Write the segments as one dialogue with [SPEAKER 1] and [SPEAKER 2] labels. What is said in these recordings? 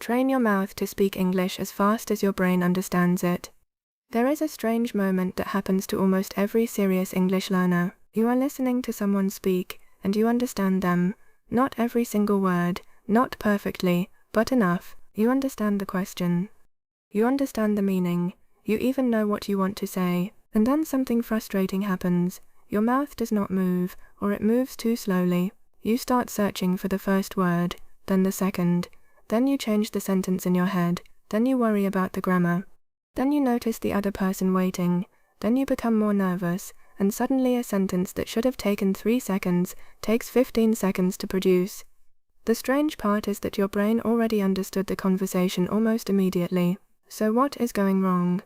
[SPEAKER 1] Train your mouth to speak English as fast as your brain understands it. There is a strange moment that happens to almost every serious English learner. You are listening to someone speak, and you understand them. Not every single word, not perfectly, but enough. You understand the question. You understand the meaning. You even know what you want to say. And then something frustrating happens. Your mouth does not move, or it moves too slowly. You start searching for the first word, then the second. Then you change the sentence in your head. Then you worry about the grammar. Then you notice the other person waiting. Then you become more nervous, and suddenly a sentence that should have taken 3 seconds takes 15 seconds to produce. The strange part is that your brain already understood the conversation almost immediately. So what is going wrong?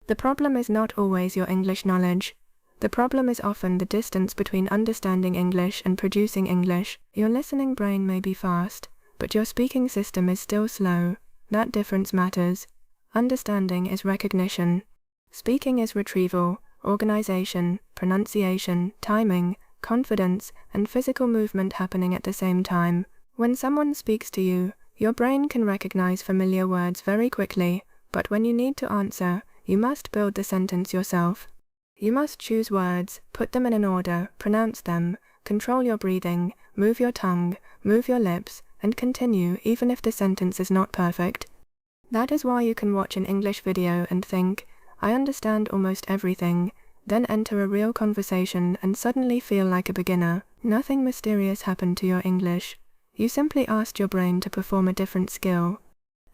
[SPEAKER 1] The problem is not always your English knowledge. The problem is often the distance between understanding English and producing English. Your listening brain may be fast, but your speaking system is still slow. That difference matters. Understanding is recognition. Speaking is retrieval, organization, pronunciation, timing, confidence, and physical movement happening at the same time. When someone speaks to you, your brain can recognize familiar words very quickly, but when you need to answer, you must build the sentence yourself. You must choose words, put them in an order, pronounce them, control your breathing, move your tongue, move your lips, and continue even if the sentence is not perfect. That is why you can watch an English video and think, I understand almost everything, then enter a real conversation and suddenly feel like a beginner. Nothing mysterious happened to your English. You simply asked your brain to perform a different skill.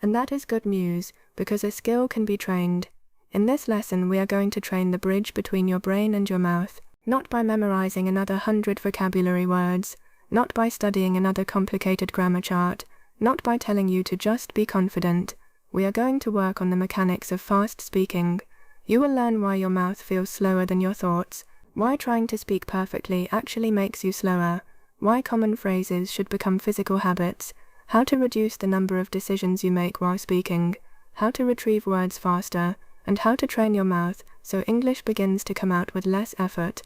[SPEAKER 1] And that is good news, because a skill can be trained. In this lesson we are going to train the bridge between your brain and your mouth, not by memorizing another 100 vocabulary words, not by studying another complicated grammar chart, not by telling you to just be confident. We are going to work on the mechanics of fast speaking. You will learn why your mouth feels slower than your thoughts, why trying to speak perfectly actually makes you slower, why common phrases should become physical habits, how to reduce the number of decisions you make while speaking, how to retrieve words faster, and how to train your mouth so English begins to come out with less effort.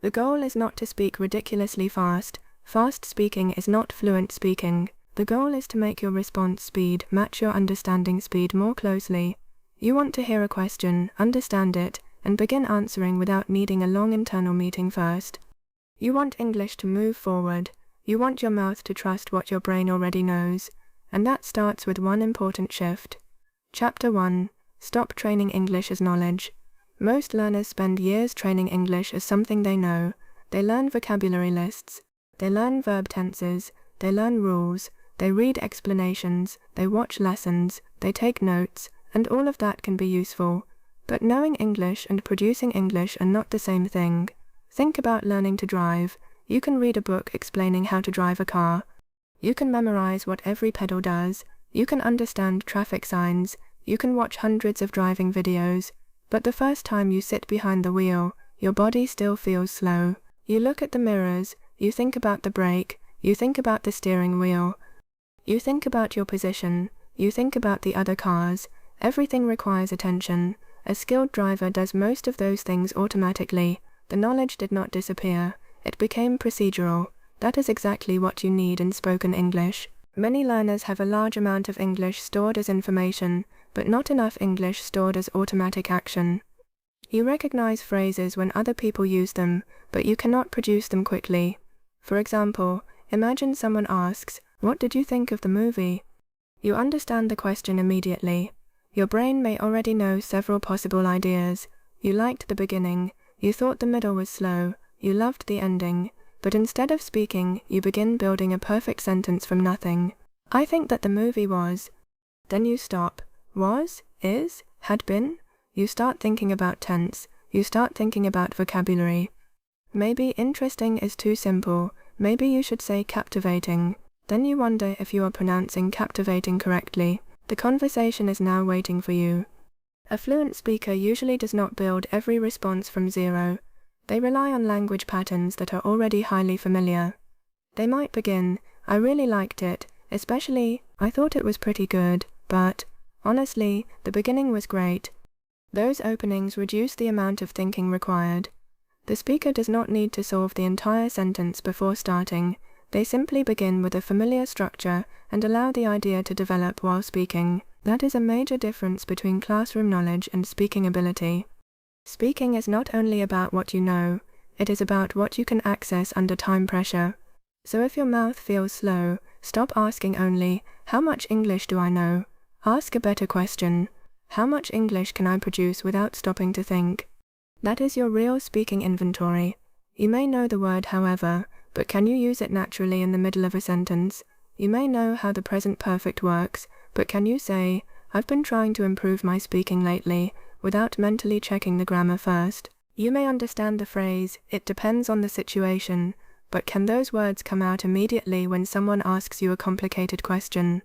[SPEAKER 1] The goal is not to speak ridiculously fast. Fast speaking is not fluent speaking. The goal is to make your response speed match your understanding speed more closely. You want to hear a question, understand it, and begin answering without needing a long internal meeting first. You want English to move forward. You want your mouth to trust what your brain already knows. And that starts with one important shift. Chapter 1. Stop training English as knowledge. Most learners spend years training English as something they know. They learn vocabulary lists. They learn verb tenses. They learn rules. They read explanations. They watch lessons. They take notes. And all of that can be useful. But knowing English and producing English are not the same thing. Think about learning to drive. You can read a book explaining how to drive a car. You can memorize what every pedal does. You can understand traffic signs. You can watch hundreds of driving videos. But the first time you sit behind the wheel, your body still feels slow. You look at the mirrors. You think about the brake. You think about the steering wheel. You think about your position. You think about the other cars. Everything requires attention. A skilled driver does most of those things automatically. The knowledge did not disappear. It became procedural. That is exactly what you need in spoken English. Many learners have a large amount of English stored as information, but not enough English stored as automatic action. You recognize phrases when other people use them, but you cannot produce them quickly. For example, imagine someone asks, "What did you think of the movie?" You understand the question immediately. Your brain may already know several possible ideas. You liked the beginning. You thought the middle was slow. You loved the ending. But instead of speaking, you begin building a perfect sentence from nothing. I think that the movie was. Then you stop. Was, is, had been. You start thinking about tense. You start thinking about vocabulary. Maybe interesting is too simple. Maybe you should say captivating. Then you wonder if you are pronouncing captivating correctly. The conversation is now waiting for you. A fluent speaker usually does not build every response from zero. They rely on language patterns that are already highly familiar. They might begin, "I really liked it, especially, I thought it was pretty good, but, honestly, the beginning was great." Those openings reduce the amount of thinking required. The speaker does not need to solve the entire sentence before starting. They simply begin with a familiar structure and allow the idea to develop while speaking. That is a major difference between classroom knowledge and speaking ability. Speaking is not only about what you know, it is about what you can access under time pressure. So if your mouth feels slow, stop asking only, "How much English do I know?" Ask a better question. How much English can I produce without stopping to think? That is your real speaking inventory. You may know the word however, but can you use it naturally in the middle of a sentence? You may know how the present perfect works, but can you say, "I've been trying to improve my speaking lately," without mentally checking the grammar first? You may understand the phrase, "It depends on the situation," but can those words come out immediately when someone asks you a complicated question?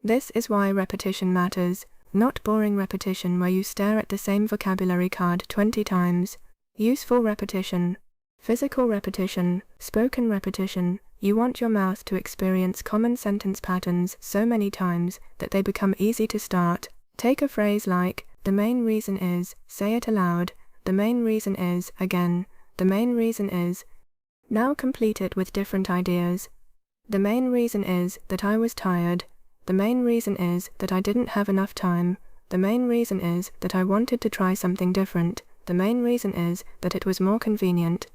[SPEAKER 1] This is why repetition matters, not boring repetition where you stare at the same vocabulary card 20 times. Useful repetition. Physical repetition, spoken repetition. You want your mouth to experience common sentence patterns so many times that they become easy to start. Take a phrase like, "The main reason is," say it aloud. "The main reason is," again. "The main reason is." Now complete it with different ideas. "The main reason is that I was tired. The main reason is that I didn't have enough time. The main reason is that I wanted to try something different. The main reason is that it was more convenient.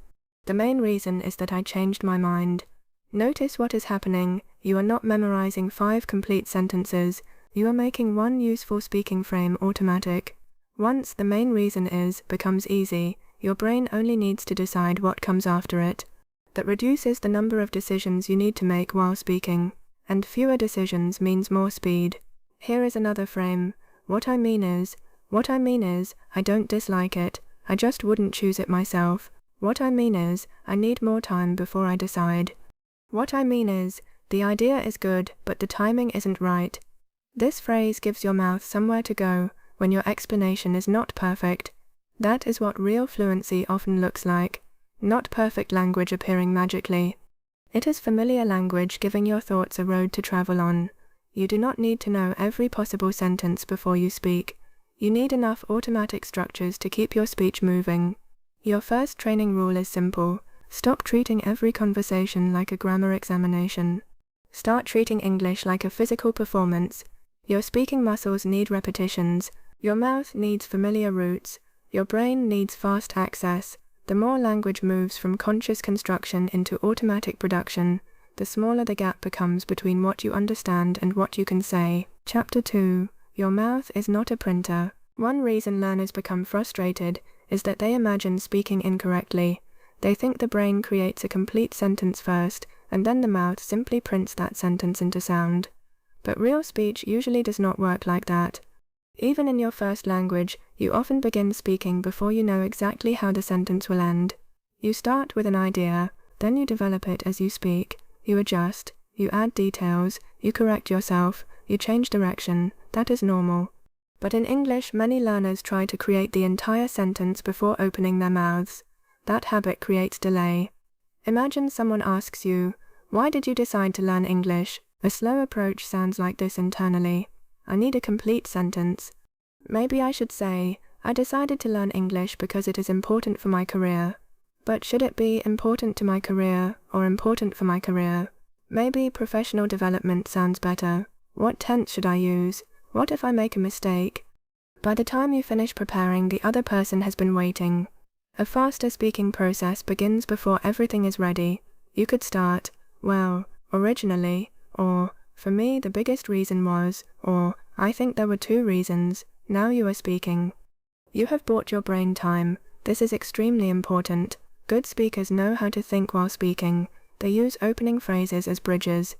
[SPEAKER 1] The main reason is that I changed my mind." Notice what is happening. You are not memorizing 5 complete sentences. You are making one useful speaking frame automatic. Once "the main reason is" becomes easy, your brain only needs to decide what comes after it. That reduces the number of decisions you need to make while speaking. And fewer decisions means more speed. Here is another frame. What I mean is, I don't dislike it, I just wouldn't choose it myself. What I mean is, I need more time before I decide. What I mean is, the idea is good, but the timing isn't right. This phrase gives your mouth somewhere to go when your explanation is not perfect. That is what real fluency often looks like. Not perfect language appearing magically. It is familiar language giving your thoughts a road to travel on. You do not need to know every possible sentence before you speak. You need enough automatic structures to keep your speech moving. Your first training rule is simple. Stop treating every conversation like a grammar examination. Start treating English like a physical performance. Your speaking muscles need repetitions. Your mouth needs familiar routes. Your brain needs fast access. The more language moves from conscious construction into automatic production, the smaller the gap becomes between what you understand and what you can say. Chapter 2. Your mouth is not a printer. One reason learners become frustrated is that they imagine speaking incorrectly. They think the brain creates a complete sentence first, and then the mouth simply prints that sentence into sound. But real speech usually does not work like that. Even in your first language, you often begin speaking before you know exactly how the sentence will end. You start with an idea, then you develop it as you speak. You adjust, you add details, you correct yourself, you change direction. That is normal. But in English, many learners try to create the entire sentence before opening their mouths. That habit creates delay. Imagine someone asks you, "Why did you decide to learn English?" A slow approach sounds like this internally. I need a complete sentence. Maybe I should say, "I decided to learn English because it is important for my career." But should it be important to my career or important for my career? Maybe professional development sounds better. What tense should I use? What if I make a mistake? By the time you finish preparing, the other person has been waiting. A faster speaking process begins before everything is ready. You could start, "Well, originally," or "For me the biggest reason was," or "I think there were 2 reasons." Now you are speaking. You have bought your brain time. This is extremely important. Good speakers know how to think while speaking. They use opening phrases as bridges.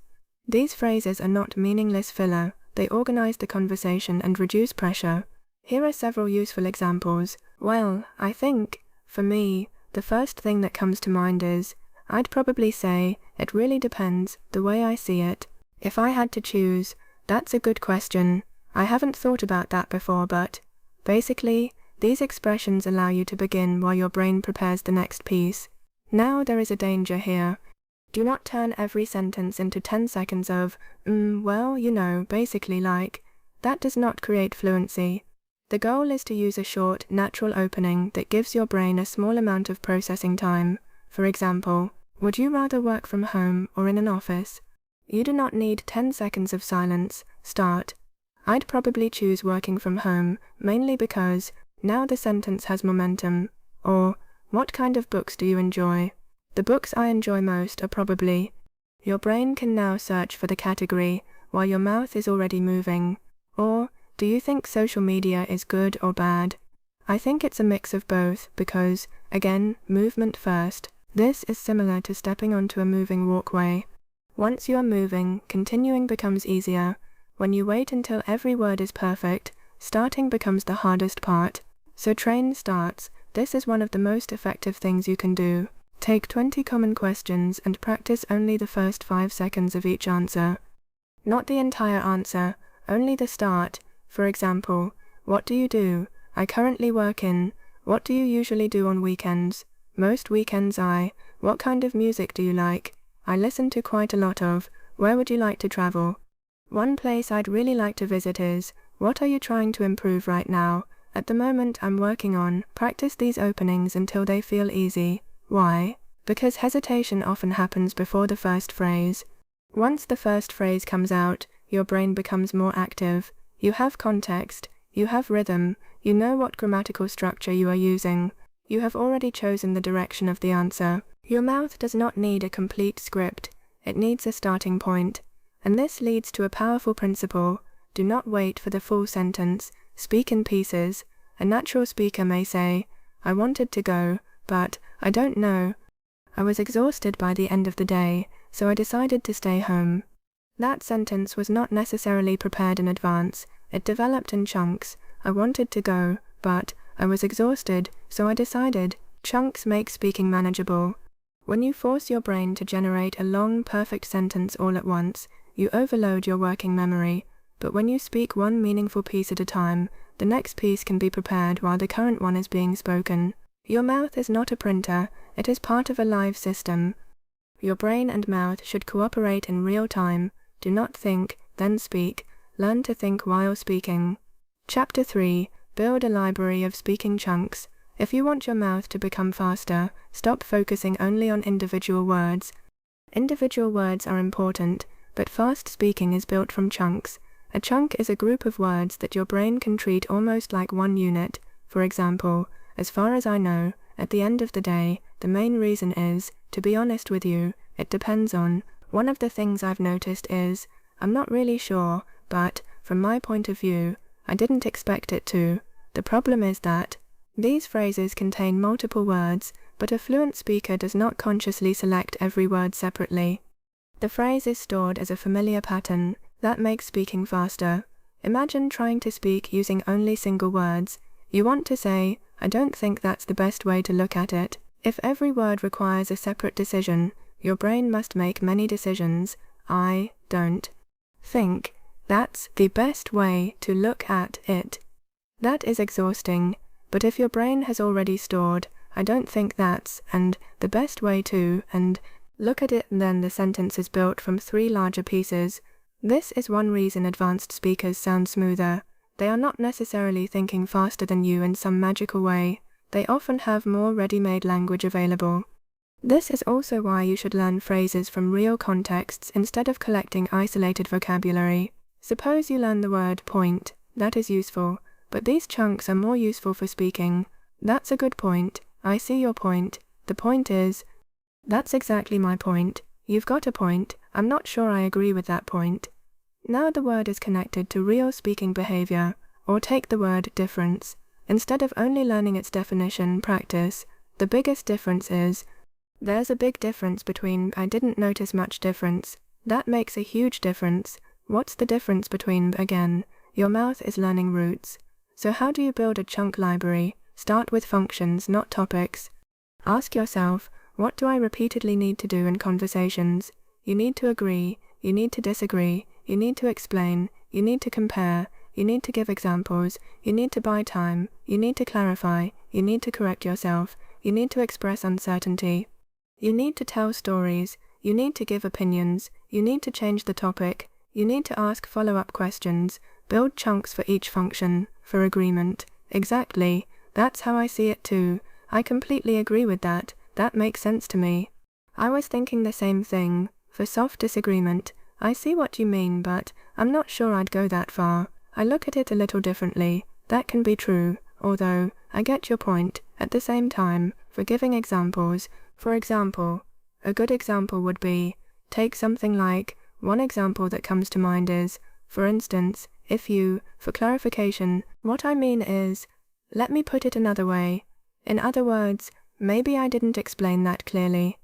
[SPEAKER 1] These phrases are not meaningless filler. They organize the conversation and reduce pressure. Here are several useful examples. "Well, I think, for me, the first thing that comes to mind is, I'd probably say, it really depends, the way I see it. If I had to choose, that's a good question. I haven't thought about that before, but..." Basically, these expressions allow you to begin while your brain prepares the next piece. Now there is a danger here. Do not turn every sentence into 10 seconds of, well, you know, basically like. That does not create fluency. The goal is to use a short, natural opening that gives your brain a small amount of processing time. For example, Would you rather work from home or in an office? You do not need 10 seconds of silence. Start. I'd probably choose working from home, mainly because now the sentence has momentum. Or, what kind of books do you enjoy? The books I enjoy most are probably. Your brain can now search for the category while your mouth is already moving. Or, do you think social media is good or bad? I think it's a mix of both because, again, movement first. This is similar to stepping onto a moving walkway. Once you are moving, continuing becomes easier. When you wait until every word is perfect, starting becomes the hardest part. So train starts. This is one of the most effective things you can do. Take 20 common questions and practice only the first 5 seconds of each answer. Not the entire answer, only the start. For example, what do you do? I currently work in. What do you usually do on weekends? Most weekends I. What kind of music do you like? I listen to quite a lot of. Where would you like to travel? One place I'd really like to visit is. What are you trying to improve right now? At the moment I'm working on. Practice these openings until they feel easy. Why? Because hesitation often happens before the first phrase. Once the first phrase comes out, your brain becomes more active. You have context. You have rhythm. You know what grammatical structure you are using. You have already chosen the direction of the answer. Your mouth does not need a complete script. It needs a starting point. And this leads to a powerful principle. Do not wait for the full sentence. Speak in pieces. A natural speaker may say, I wanted to go, but I don't know. I was exhausted by the end of the day, so I decided to stay home. That sentence was not necessarily prepared in advance. It developed in chunks. I wanted to go, but I was exhausted, so I decided. Chunks make speaking manageable. When you force your brain to generate a long, perfect sentence all at once, you overload your working memory. But when you speak one meaningful piece at a time, the next piece can be prepared while the current one is being spoken. Your mouth is not a printer, it is part of a live system. Your brain and mouth should cooperate in real time. Do not think, then speak. Learn to think while speaking. Chapter 3. Build a library of speaking chunks. If you want your mouth to become faster, stop focusing only on individual words. Individual words are important, but fast speaking is built from chunks. A chunk is a group of words that your brain can treat almost like one unit. For example, as far as I know, at the end of the day, the main reason is, to be honest with you, it depends on. One of the things I've noticed is, I'm not really sure, but, from my point of view, I didn't expect it to. The problem is that these phrases contain multiple words, but a fluent speaker does not consciously select every word separately. The phrase is stored as a familiar pattern. That makes speaking faster. Imagine trying to speak using only single words. You want to say, I don't think that's the best way to look at it. If every word requires a separate decision, your brain must make many decisions. I don't think that's the best way to look at it. That is exhausting, but if your brain has already stored, I don't think that's, and the best way to, and look at it, then the sentence is built from 3 larger pieces. This is one reason advanced speakers sound smoother. They are not necessarily thinking faster than you in some magical way. They often have more ready-made language available. This is also why you should learn phrases from real contexts instead of collecting isolated vocabulary. Suppose you learn the word point. That is useful, but these chunks are more useful for speaking. That's a good point. I see your point. The point is. That's exactly my point. You've got a point. I'm not sure I agree with that point. Now the word is connected to real speaking behavior. Or take the word difference. Instead of only learning its definition, practice. The biggest difference is. There's a big difference between I didn't notice much difference. That makes a huge difference. What's the difference between again? Your mouth is learning roots. So how do you build a chunk library? Start with functions, not topics. Ask yourself, what do I repeatedly need to do in conversations? You need to agree, you need to disagree, you need to explain, you need to compare, you need to give examples, you need to buy time, you need to clarify, you need to correct yourself, you need to express uncertainty. You need to tell stories, you need to give opinions, you need to change the topic, you need to ask follow-up questions, build chunks for each function, for agreement. Exactly, that's how I see it too. I completely agree with that, that makes sense to me. I was thinking the same thing. For soft disagreement, I see what you mean, but I'm not sure I'd go that far. I look at it a little differently. That can be true, although I get your point. At the same time, for giving examples, for example, a good example would be, take something like, one example that comes to mind is, for instance, if you, for clarification, what I mean is, let me put it another way. In other words, maybe I didn't explain that clearly.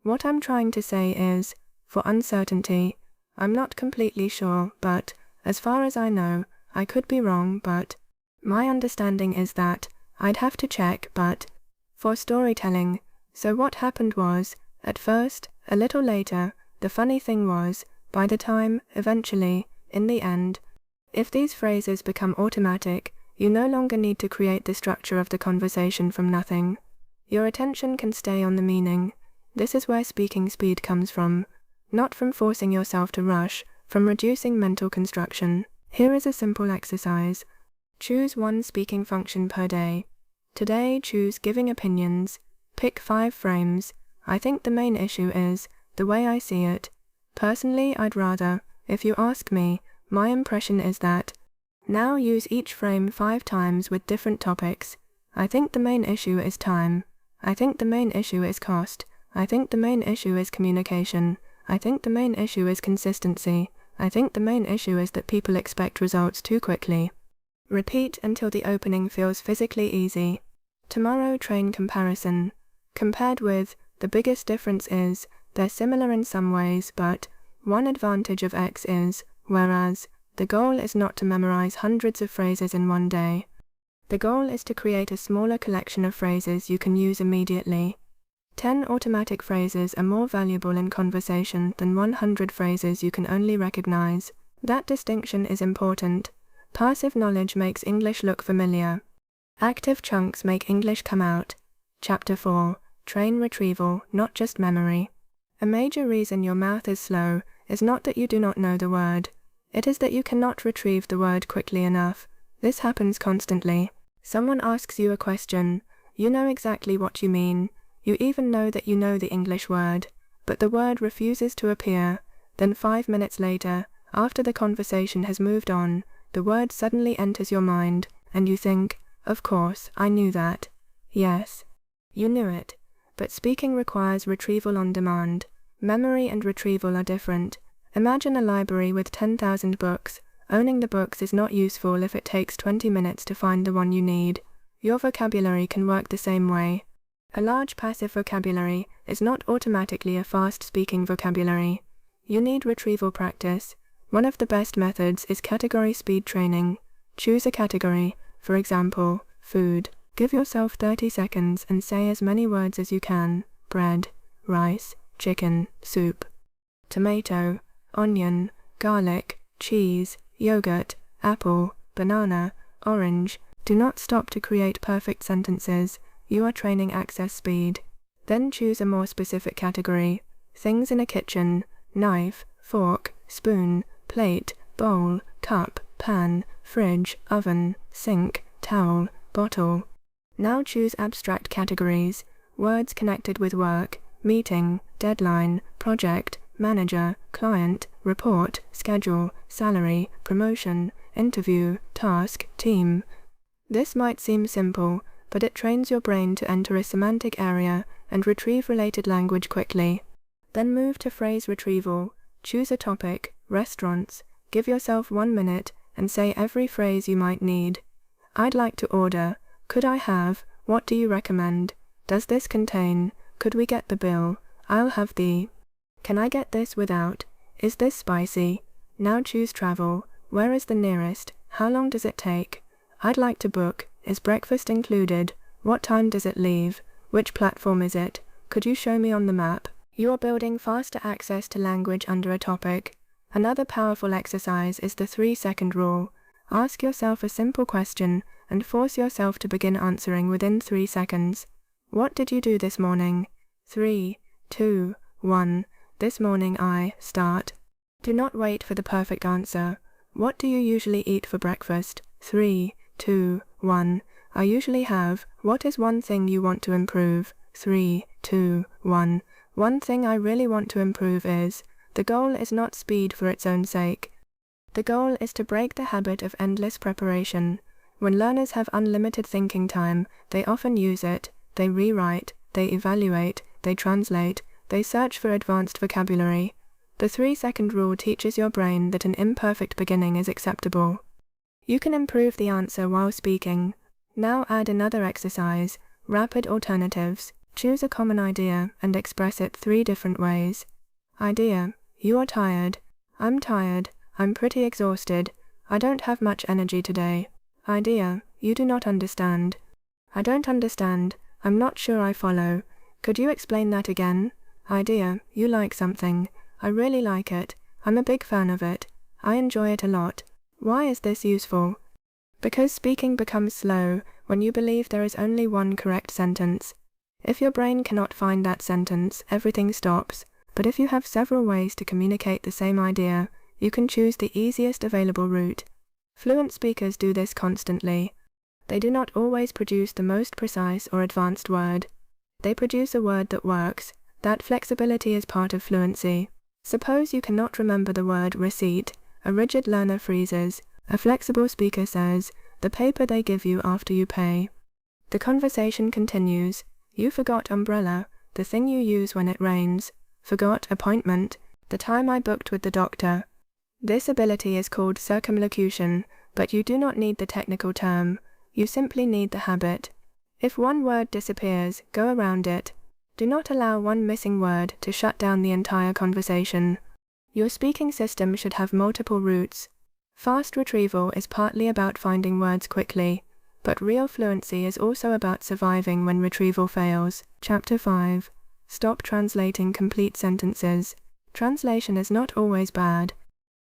[SPEAKER 1] What I'm trying to say is, for uncertainty, I'm not completely sure, but, as far as I know, I could be wrong, but my understanding is that I'd have to check, but for storytelling, so what happened was, at first, a little later, the funny thing was, by the time, eventually, in the end, if these phrases become automatic, you no longer need to create the structure of the conversation from nothing. Your attention can stay on the meaning. This is where speaking speed comes from, not from forcing yourself to rush, from reducing mental construction. Here is a simple exercise. Choose one speaking function per day. Today, choose giving opinions. Pick 5 frames. I think the main issue is, the way I see it. Personally, I'd rather, if you ask me, my impression is that. Now use each frame 5 times with different topics. I think the main issue is time. I think the main issue is cost. I think the main issue is communication. I think the main issue is consistency. I think the main issue is that people expect results too quickly. Repeat until the opening feels physically easy. Tomorrow, train comparison. Compared with, the biggest difference is, they're similar in some ways, but one advantage of X is, whereas, the goal is not to memorize hundreds of phrases in one day. The goal is to create a smaller collection of phrases you can use immediately. 10 automatic phrases are more valuable in conversation than 100 phrases you can only recognize. That distinction is important. Passive knowledge makes English look familiar. Active chunks make English come out. Chapter 4. Train retrieval, not just memory. A major reason your mouth is slow is not that you do not know the word. It is that you cannot retrieve the word quickly enough. This happens constantly. Someone asks you a question. You know exactly what you mean. You even know that you know the English word, but the word refuses to appear. Then 5 minutes later, after the conversation has moved on, the word suddenly enters your mind, and you think, of course, I knew that. Yes, you knew it. But speaking requires retrieval on demand. Memory and retrieval are different. Imagine a library with 10,000 books. Owning the books is not useful if it takes 20 minutes to find the one you need. Your vocabulary can work the same way. A large passive vocabulary is not automatically a fast-speaking vocabulary. You need retrieval practice. One of the best methods is category speed training. Choose a category, for example, food. Give yourself 30 seconds and say as many words as you can. Bread, rice, chicken, soup. Tomato, onion, garlic, cheese, yogurt, apple, banana, orange. Do not stop to create perfect sentences. You are training access speed. Then choose a more specific category. Things in a kitchen: knife, fork, spoon, plate, bowl, cup, pan, fridge, oven, sink, towel, bottle. Now choose abstract categories: words connected with work, meeting, deadline, project, manager, client, report, schedule, salary, promotion, interview, task, team. This might seem simple, but it trains your brain to enter a semantic area and retrieve related language quickly. Then move to phrase retrieval. Choose a topic: restaurants. Give yourself 1 minute and say every phrase you might need. I'd like to order. Could I have? What do you recommend? Does this contain? Could we get the bill? I'll have the. Can I get this without? Is this spicy? Now choose travel. Where is the nearest? How long does it take? I'd like to book. Is breakfast included? What time does it leave? Which platform is it? Could you show me on the map? You are building faster access to language under a topic. Another powerful exercise is the 3-second rule. Ask yourself a simple question and force yourself to begin answering within 3 seconds. What did you do this morning? 3, 2, 1. This morning I start. Do not wait for the perfect answer. What do you usually eat for breakfast? 3, 2, 1. I usually have. What is one thing you want to improve? 3, 2, 1. One thing I really want to improve is, the goal is not speed for its own sake. The goal is to break the habit of endless preparation. When learners have unlimited thinking time, they often use it. They rewrite, they evaluate, they translate, they search for advanced vocabulary. The 3-second rule teaches your brain that an imperfect beginning is acceptable. You can improve the answer while speaking. Now add another exercise, rapid alternatives. Choose a common idea and express it 3 different ways. Idea: you are tired. I'm tired. I'm pretty exhausted. I don't have much energy today. Idea: you do not understand. I don't understand. I'm not sure I follow. Could you explain that again? Idea: you like something. I really like it. I'm a big fan of it. I enjoy it a lot. Why is this useful? Because speaking becomes slow when you believe there is only one correct sentence. If your brain cannot find that sentence, everything stops. But if you have several ways to communicate the same idea, you can choose the easiest available route. Fluent speakers do this constantly. They do not always produce the most precise or advanced word. They produce a word that works. That flexibility is part of fluency. Suppose you cannot remember the word receipt. A rigid learner freezes. A flexible speaker says, the paper they give you after you pay. The conversation continues. You forgot umbrella, the thing you use when it rains. Forgot appointment, the time I booked with the doctor. This ability is called circumlocution, but you do not need the technical term. You simply need the habit. If one word disappears, go around it. Do not allow one missing word to shut down the entire conversation. Your speaking system should have multiple routes. Fast retrieval is partly about finding words quickly, but real fluency is also about surviving when retrieval fails. Chapter 5. Stop translating complete sentences. Translation is not always bad.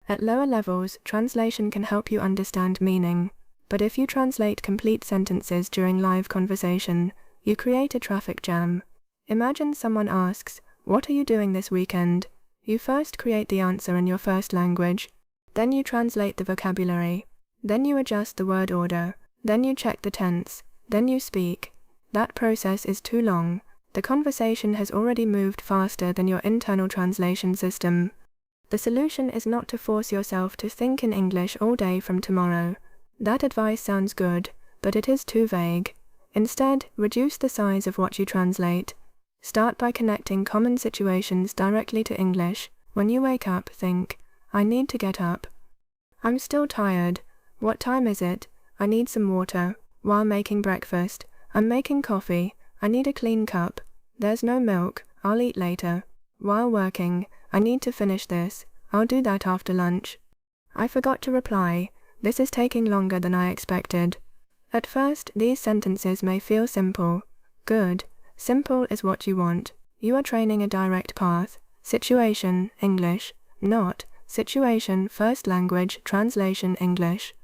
[SPEAKER 1] At lower levels, translation can help you understand meaning. But if you translate complete sentences during live conversation, you create a traffic jam. Imagine someone asks, "What are you doing this weekend?" You first create the answer in your first language. Then you translate the vocabulary. Then you adjust the word order. Then you check the tense. Then you speak. That process is too long. The conversation has already moved faster than your internal translation system. The solution is not to force yourself to think in English all day from tomorrow. That advice sounds good, but it is too vague. Instead, reduce the size of what you translate. Start by connecting common situations directly to English. When you wake up, think, I need to get up. I'm still tired. What time is it? I need some water. While making breakfast, I'm making coffee. I need a clean cup. There's no milk. I'll eat later. While working, I need to finish this. I'll do that after lunch. I forgot to reply. This is taking longer than I expected. At first, these sentences may feel simple. Good. Simple is what you want. You are training a direct path. Situation, English. Not. Situation, first language, translation, English.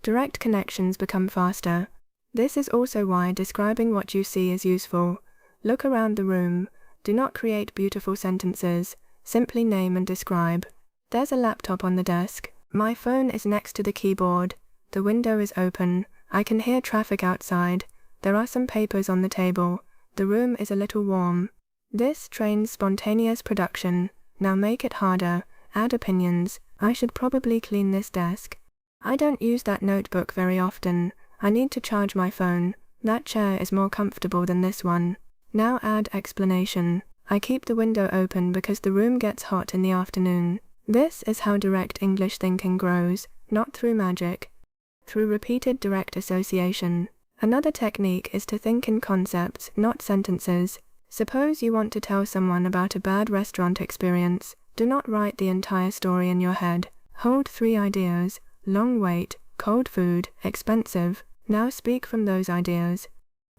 [SPEAKER 1] Direct connections become faster. This is also why describing what you see is useful. Look around the room. Do not create beautiful sentences. Simply name and describe. There's a laptop on the desk. My phone is next to the keyboard. The window is open. I can hear traffic outside. There are some papers on the table. The room is a little warm. This trains spontaneous production. Now make it harder. Add opinions. I should probably clean this desk. I don't use that notebook very often. I need to charge my phone. That chair is more comfortable than this one. Now add explanation. I keep the window open because the room gets hot in the afternoon. This is how direct English thinking grows, not through magic. Through repeated direct association. Another technique is to think in concepts, not sentences. Suppose you want to tell someone about a bad restaurant experience. Do not write the entire story in your head. Hold 3 ideas. Long wait, cold food, expensive. Now speak from those ideas.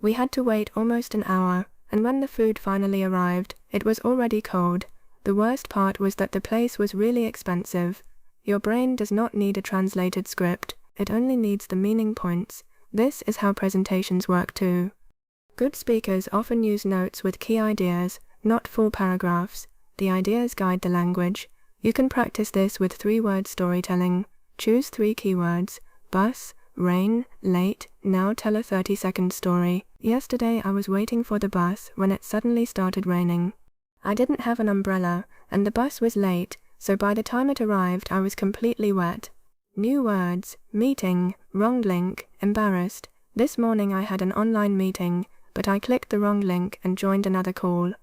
[SPEAKER 1] We had to wait almost an hour, and when the food finally arrived, it was already cold. The worst part was that the place was really expensive. Your brain does not need a translated script, it only needs the meaning points. This is how presentations work too. Good speakers often use notes with key ideas, not full paragraphs. The ideas guide the language. You can practice this with 3-word storytelling. Choose 3 keywords. Bus, rain, late. Now tell a 30-second story. Yesterday I was waiting for the bus when it suddenly started raining. I didn't have an umbrella, and the bus was late, so by the time it arrived I was completely wet. New words, meeting, wrong link, embarrassed. This morning I had an online meeting, but I clicked the wrong link and joined another call.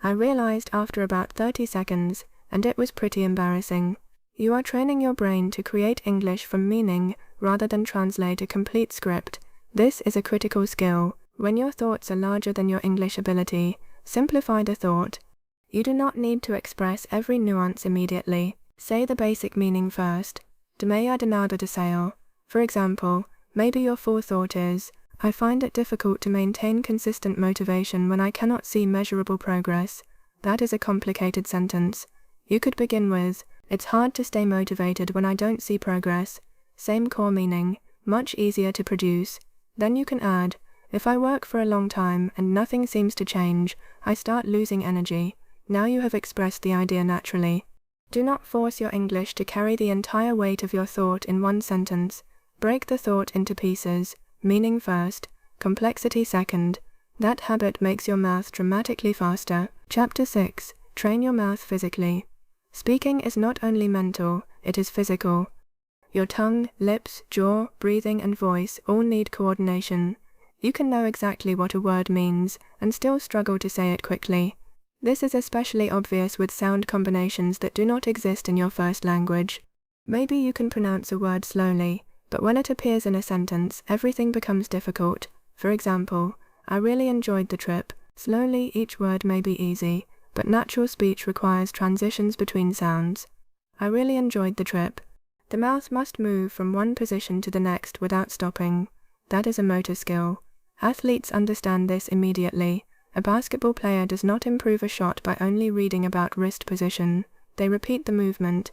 [SPEAKER 1] I realized after about 30 seconds, and it was pretty embarrassing. You are training your brain to create English from meaning, rather than translate a complete script. This is a critical skill. When your thoughts are larger than your English ability, simplify the thought. You do not need to express every nuance immediately. Say the basic meaning first. De meia de nada de sale. For example, maybe your full thought is, I find it difficult to maintain consistent motivation when I cannot see measurable progress. That is a complicated sentence. You could begin with, it's hard to stay motivated when I don't see progress. Same core meaning, much easier to produce. Then you can add, if I work for a long time and nothing seems to change, I start losing energy. Now you have expressed the idea naturally. Do not force your English to carry the entire weight of your thought in one sentence. Break the thought into pieces, meaning first, complexity second. That habit makes your mouth dramatically faster. Chapter 6. Train your mouth physically. Speaking is not only mental, it is physical. Your tongue, lips, jaw, breathing and voice all need coordination. You can know exactly what a word means, and still struggle to say it quickly. This is especially obvious with sound combinations that do not exist in your first language. Maybe you can pronounce a word slowly, but when it appears in a sentence, everything becomes difficult. For example, I really enjoyed the trip. Slowly, each word may be easy, but natural speech requires transitions between sounds. I really enjoyed the trip. The mouth must move from one position to the next without stopping. That is a motor skill. Athletes understand this immediately. A basketball player does not improve a shot by only reading about wrist position. They repeat the movement.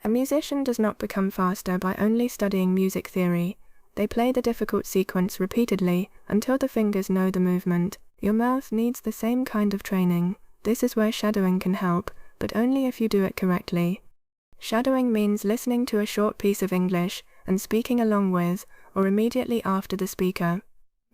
[SPEAKER 1] A musician does not become faster by only studying music theory. They play the difficult sequence repeatedly until the fingers know the movement. Your mouth needs the same kind of training. This is where shadowing can help, but only if you do it correctly. Shadowing means listening to a short piece of English and speaking along with, or immediately after the speaker.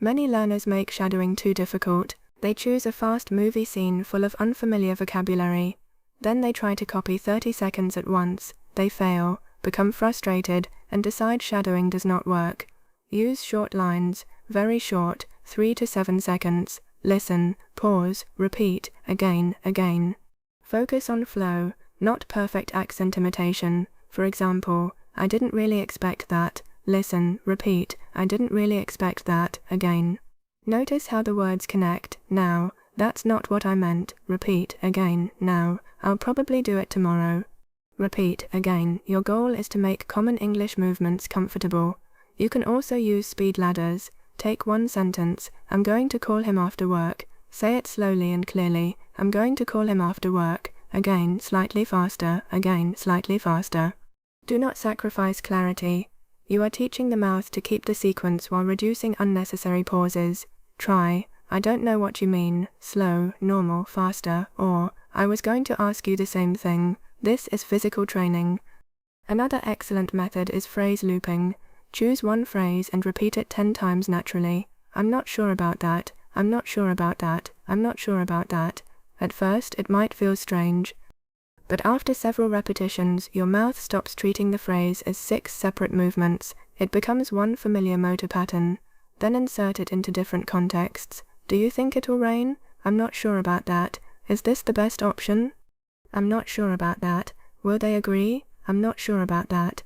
[SPEAKER 1] Many learners make shadowing too difficult. They choose a fast movie scene full of unfamiliar vocabulary. Then they try to copy 30 seconds at once. They fail, become frustrated, and decide shadowing does not work. Use short lines, very short, 3 to 7 seconds. Listen, pause, repeat, again. Focus on flow, not perfect accent imitation. For example, I didn't really expect that. Listen, repeat, I didn't really expect that, again. Notice how the words connect. Now, that's not what I meant. Repeat, again. Now, I'll probably do it tomorrow. Repeat, again. Your goal is to make common English movements comfortable. You can also use speed ladders. Take one sentence, I'm going to call him after work. Say it slowly and clearly. I'm going to call him after work. Again, slightly faster. Again, slightly faster. Do not sacrifice clarity. You are teaching the mouth to keep the sequence while reducing unnecessary pauses. Try, I don't know what you mean, slow, normal, faster, or, I was going to ask you the same thing. This is physical training. Another excellent method is phrase looping. Choose one phrase and repeat it 10 times naturally. I'm not sure about that. I'm not sure about that. I'm not sure about that. At first, it might feel strange. But after several repetitions, your mouth stops treating the phrase as 6 separate movements. It becomes one familiar motor pattern. Then insert it into different contexts. Do you think it'll rain? I'm not sure about that. Is this the best option? I'm not sure about that. Will they agree? I'm not sure about that.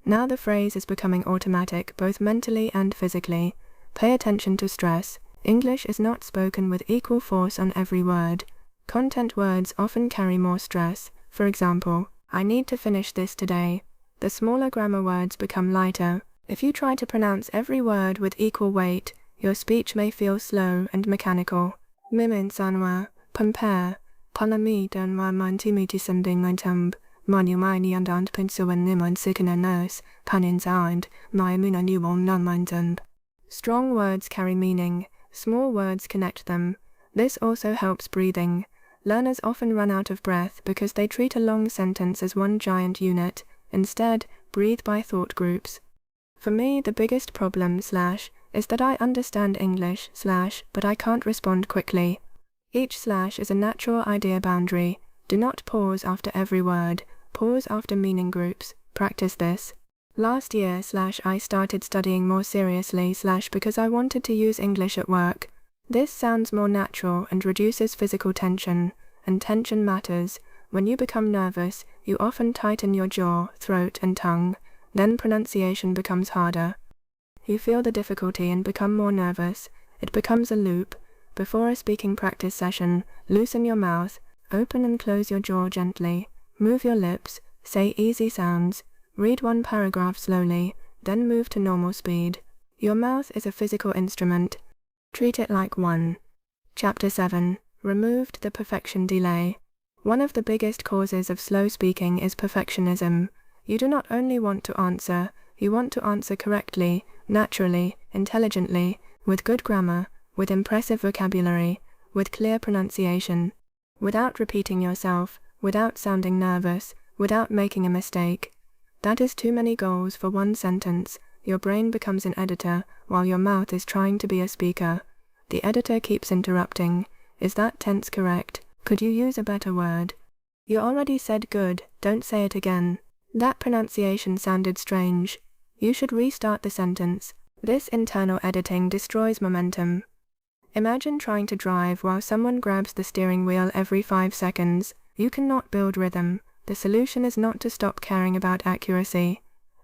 [SPEAKER 1] Now the phrase is becoming automatic both mentally and physically. Pay attention to stress. English is not spoken with equal force on every word. Content words often carry more stress. For example, I need to finish this today. The smaller grammar words become lighter. If you try to pronounce every word with equal weight, your speech may feel slow and mechanical. Mimin sanwa, compare, panami danwa mantimiti sending nitamb, manumini and ant pinsuan niman sikana nurse, panin sound, myamina nuwon non. Strong words carry meaning, small words connect them. This also helps breathing. Learners often run out of breath because they treat a long sentence as one giant unit. Instead, breathe by thought groups. For me, the biggest problem / is that I understand English / but I can't respond quickly. Each slash is a natural idea boundary. Do not pause after every word. Pause after meaning groups. Practice this. Last year I started studying more seriously because I wanted to use English at work. This sounds more natural and reduces physical tension, and tension matters. When you become nervous, you often tighten your jaw, throat and tongue. Then pronunciation becomes harder. You feel the difficulty and become more nervous. It becomes a loop. Before a speaking practice session, loosen your mouth, open and close your jaw gently, move your lips, say easy sounds, read one paragraph slowly, then move to normal speed. Your mouth is a physical instrument. Treat it like one. Chapter 7. Removed the perfection delay. One of the biggest causes of slow speaking is perfectionism. You do not only want to answer, you want to answer correctly, naturally, intelligently, with good grammar, with impressive vocabulary, with clear pronunciation, without repeating yourself, without sounding nervous, without making a mistake. That is too many goals for one sentence. Your brain becomes an editor, while your mouth is trying to be a speaker. The editor keeps interrupting. Is that tense correct? Could you use a better word? You already said good, don't say it again. That pronunciation sounded strange. You should restart the sentence. This internal editing destroys momentum. Imagine trying to drive while someone grabs the steering wheel every 5 seconds. You cannot build rhythm. The solution is not to stop caring about accuracy.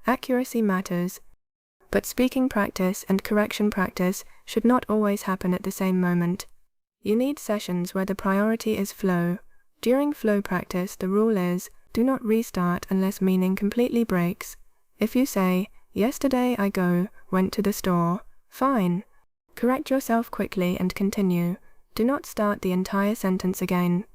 [SPEAKER 1] Accuracy matters. But speaking practice and correction practice should not always happen at the same moment. You need sessions where the priority is flow. During flow practice, the rule is, do not restart unless meaning completely breaks. If you say, yesterday I went to the store, fine. Correct yourself quickly and continue. Do not start the entire sentence again.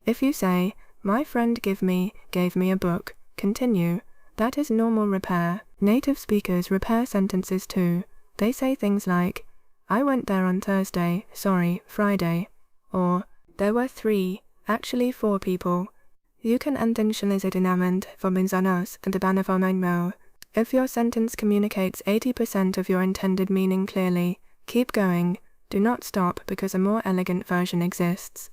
[SPEAKER 1] If you say, my friend gave me a book, continue. That is normal repair. Native speakers repair sentences too. They say things like, I went there on Thursday, Friday. Or, there were 3, actually 4 people. You can intentionalisetinament verminsanos and abanavamainmo. If your sentence communicates 80% of your intended meaning clearly, keep going. Do not stop because a more elegant version exists.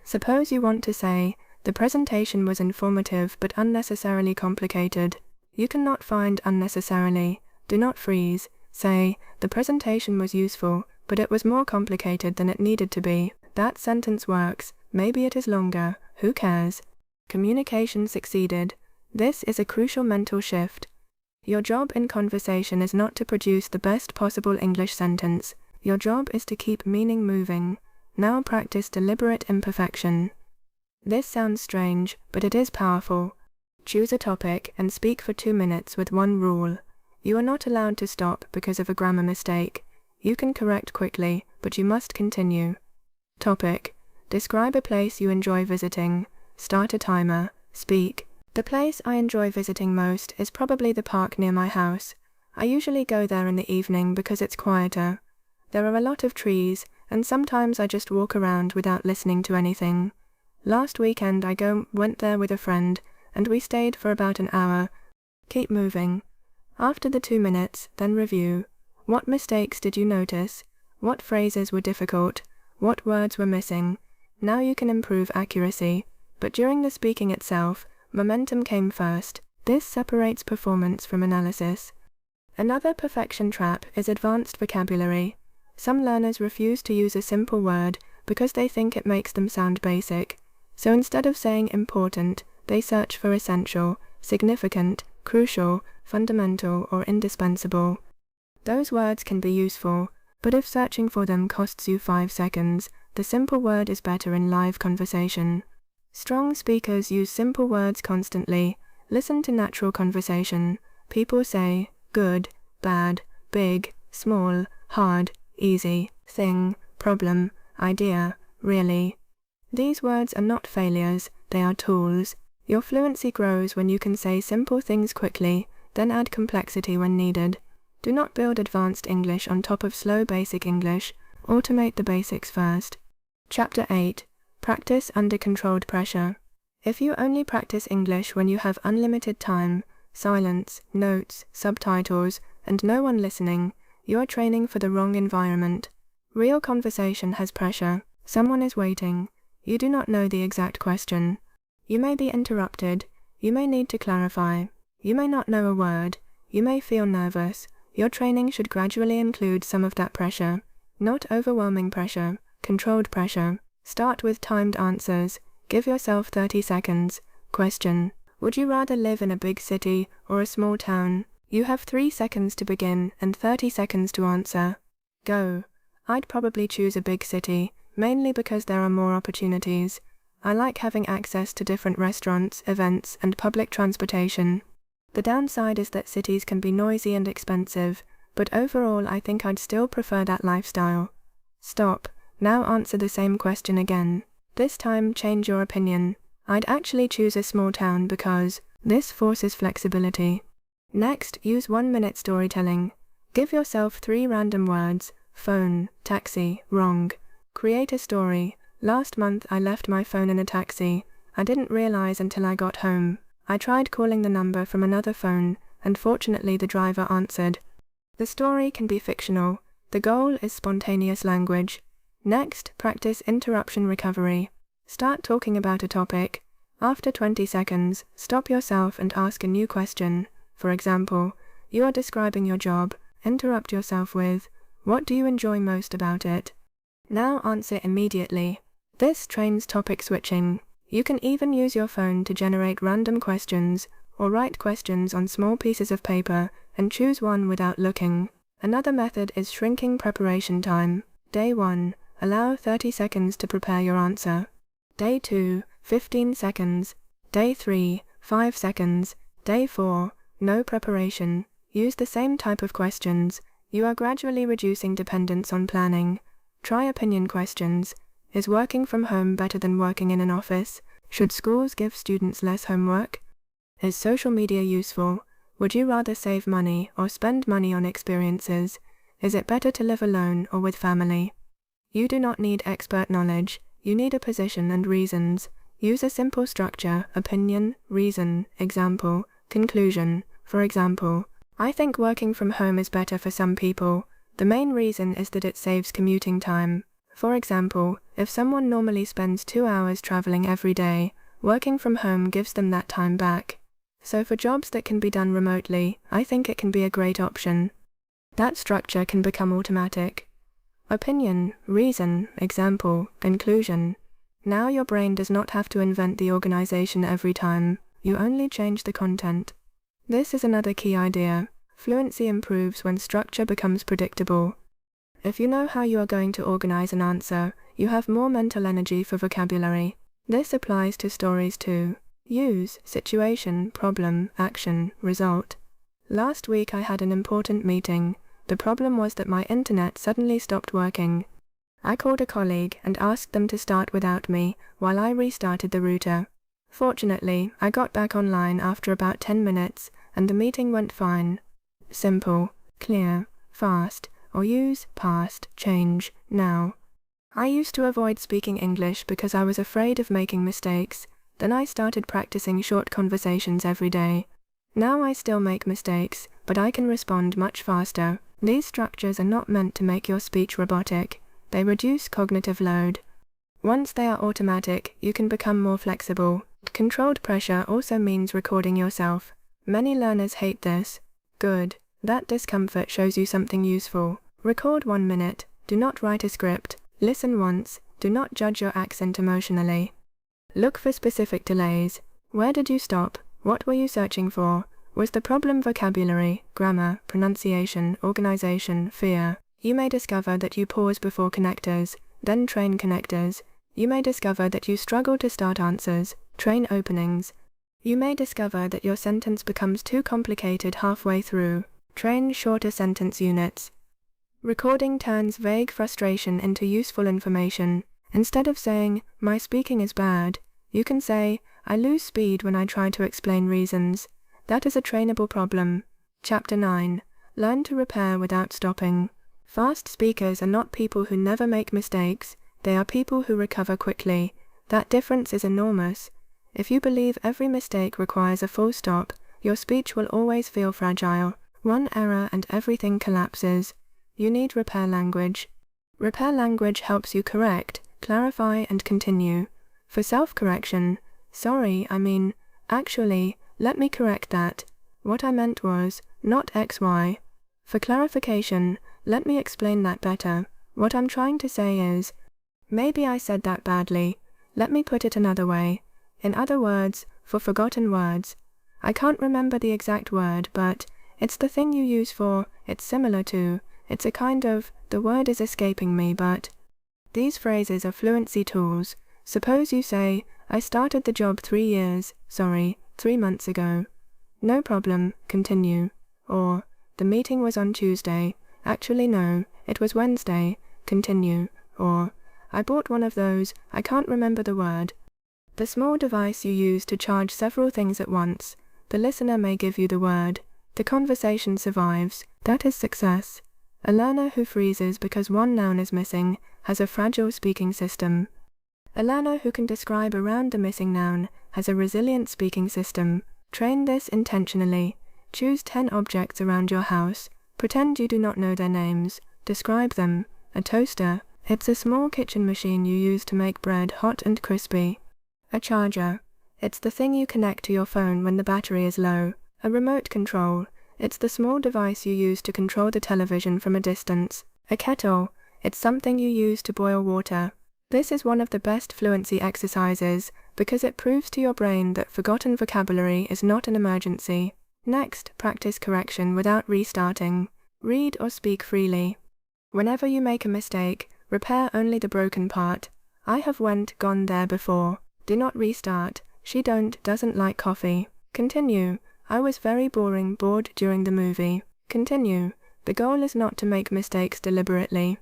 [SPEAKER 1] Suppose you want to say, the presentation was informative but unnecessarily complicated. You cannot find unnecessarily. Do not freeze. Say, the presentation was useful, but it was more complicated than it needed to be. That sentence works. Maybe it is longer. Who cares? Communication succeeded. This is a crucial mental shift. Your job in conversation is not to produce the best possible English sentence. Your job is to keep meaning moving. Now practice deliberate imperfection. This sounds strange, but it is powerful. Choose a topic and speak for 2 minutes with one rule. You are not allowed to stop because of a grammar mistake. You can correct quickly, but you must continue. Topic. Describe a place you enjoy visiting. Start a timer. Speak. The place I enjoy visiting most is probably the park near my house. I usually go there in the evening because it's quieter. There are a lot of trees, and sometimes I just walk around without listening to anything. Last weekend I went there with a friend, and we stayed for about an hour. Keep moving. After the 2 minutes, then review. What mistakes did you notice? What phrases were difficult? What words were missing? Now you can improve accuracy. But during the speaking itself, momentum came first. This separates performance from analysis. Another perfection trap is advanced vocabulary. Some learners refuse to use a simple word because they think it makes them sound basic. So instead of saying important, they search for essential, significant, crucial, fundamental, or indispensable. Those words can be useful, but if searching for them costs you 5 seconds, the simple word is better in live conversation. Strong speakers use simple words constantly. Listen to natural conversation. People say, good, bad, big, small, hard, easy, thing, problem, idea, really. These words are not failures, they are tools. Your fluency grows when you can say simple things quickly, then add complexity when needed. Do not build advanced English on top of slow basic English. Automate the basics first. Chapter 8. Practice under controlled pressure. If you only practice English when you have unlimited time, silence, notes, subtitles, and no one listening, you are training for the wrong environment. Real conversation has pressure. Someone is waiting. You do not know the exact question. You may be interrupted. You may need to clarify. You may not know a word. You may feel nervous. Your training should gradually include some of that pressure. Not overwhelming pressure, controlled pressure. Start with timed answers. Give yourself 30 seconds. Question: would you rather live in a big city or a small town? You have 3 seconds to begin and 30 seconds to answer. Go. I'd probably choose a big city, mainly because there are more opportunities. I like having access to different restaurants, events, and public transportation. The downside is that cities can be noisy and expensive, but overall I think I'd still prefer that lifestyle. Stop. Now answer the same question again. This time change your opinion. I'd actually choose a small town because this forces flexibility. Next, use 1-minute storytelling. Give yourself 3 random words: phone, taxi, wrong. Create a story. Last month I left my phone in a taxi. I didn't realize until I got home. I tried calling the number from another phone, and fortunately the driver answered. The story can be fictional. The goal is spontaneous language. Next, practice interruption recovery. Start talking about a topic. After 20 seconds, stop yourself and ask a new question. For example, you are describing your job. Interrupt yourself with, "What do you enjoy most about it?" Now answer immediately. This trains topic switching. You can even use your phone to generate random questions, or write questions on small pieces of paper and choose one without looking. Another method is shrinking preparation time. Day 1. Allow 30 seconds to prepare your answer. Day 2. 15 seconds. Day 3. 5 seconds. Day 4. No preparation. Use the same type of questions. You are gradually reducing dependence on planning. Try opinion questions. Is working from home better than working in an office? Should schools give students less homework? Is social media useful? Would you rather save money or spend money on experiences? Is it better to live alone or with family? You do not need expert knowledge. You need a position and reasons. Use a simple structure: opinion, reason, example, conclusion. For example, I think working from home is better for some people. The main reason is that it saves commuting time. For example, if someone normally spends 2 hours traveling every day, working from home gives them that time back. So for jobs that can be done remotely, I think it can be a great option. That structure can become automatic. Opinion, reason, example, conclusion. Now your brain does not have to invent the organization every time. You only change the content. This is another key idea. Fluency improves when structure becomes predictable. If you know how you are going to organize an answer, you have more mental energy for vocabulary. This applies to stories too. Use situation, problem, action, result. Last week I had an important meeting. The problem was that my internet suddenly stopped working. I called a colleague and asked them to start without me while I restarted the router. Fortunately, I got back online after about 10 minutes, and the meeting went fine. Simple, clear, fast, or use past, change, now. I used to avoid speaking English because I was afraid of making mistakes. Then I started practicing short conversations every day. Now I still make mistakes, but I can respond much faster. These structures are not meant to make your speech robotic. They reduce cognitive load. Once they are automatic, you can become more flexible. Controlled pressure also means recording yourself. Many learners hate this. Good. That discomfort shows you something useful. Record 1 minute. Do not write a script. Listen once. Do not judge your accent emotionally. Look for specific delays. Where did you stop? What were you searching for? Was the problem vocabulary, grammar, pronunciation, organization, fear? You may discover that you pause before connectors, then train connectors. You may discover that you struggle to start answers, train openings. You may discover that your sentence becomes too complicated halfway through, train shorter sentence units. Recording turns vague frustration into useful information. Instead of saying, "My speaking is bad," you can say, "I lose speed when I try to explain reasons." That is a trainable problem. Chapter 9. Learn to repair without stopping. Fast speakers are not people who never make mistakes. They are people who recover quickly. That difference is enormous. If you believe every mistake requires a full stop, your speech will always feel fragile. One error and everything collapses. You need repair language. Repair language helps you correct, clarify and continue. For self-correction, sorry, actually, let me correct that. What I meant was, not XY. For clarification, let me explain that better. What I'm trying to say is, maybe I said that badly. Let me put it another way. In other words, for forgotten words. I can't remember the exact word, but it's the thing you use for, it's similar to, it's a kind of, the word is escaping me, but. These phrases are fluency tools. Suppose you say, I started the job 3 months ago. No problem, continue. Or, the meeting was on Tuesday. Actually no, it was Wednesday, continue. Or, I bought one of those, I can't remember the word. The small device you use to charge several things at once. The listener may give you the word. The conversation survives. That is success. A learner who freezes because one noun is missing has a fragile speaking system. A learner who can describe around the missing noun has a resilient speaking system. Train this intentionally. Choose 10 objects around your house. Pretend you do not know their names. Describe them. A toaster. It's a small kitchen machine you use to make bread hot and crispy. A charger. It's the thing you connect to your phone when the battery is low. A remote control. It's the small device you use to control the television from a distance. A kettle. It's something you use to boil water. This is one of the best fluency exercises because it proves to your brain that forgotten vocabulary is not an emergency. Next, practice correction without restarting. Read or speak freely. Whenever you make a mistake, repair only the broken part. I have gone there before. Do not restart. She doesn't like coffee. Continue. I was very bored during the movie. Continue. The goal is not to make mistakes deliberately.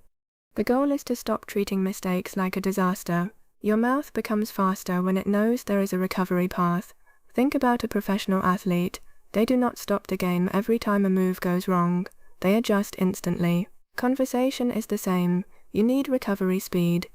[SPEAKER 1] The goal is to stop treating mistakes like a disaster. Your mouth becomes faster when it knows there is a recovery path. Think about a professional athlete. They do not stop the game every time a move goes wrong. They adjust instantly. Conversation is the same. You need recovery speed.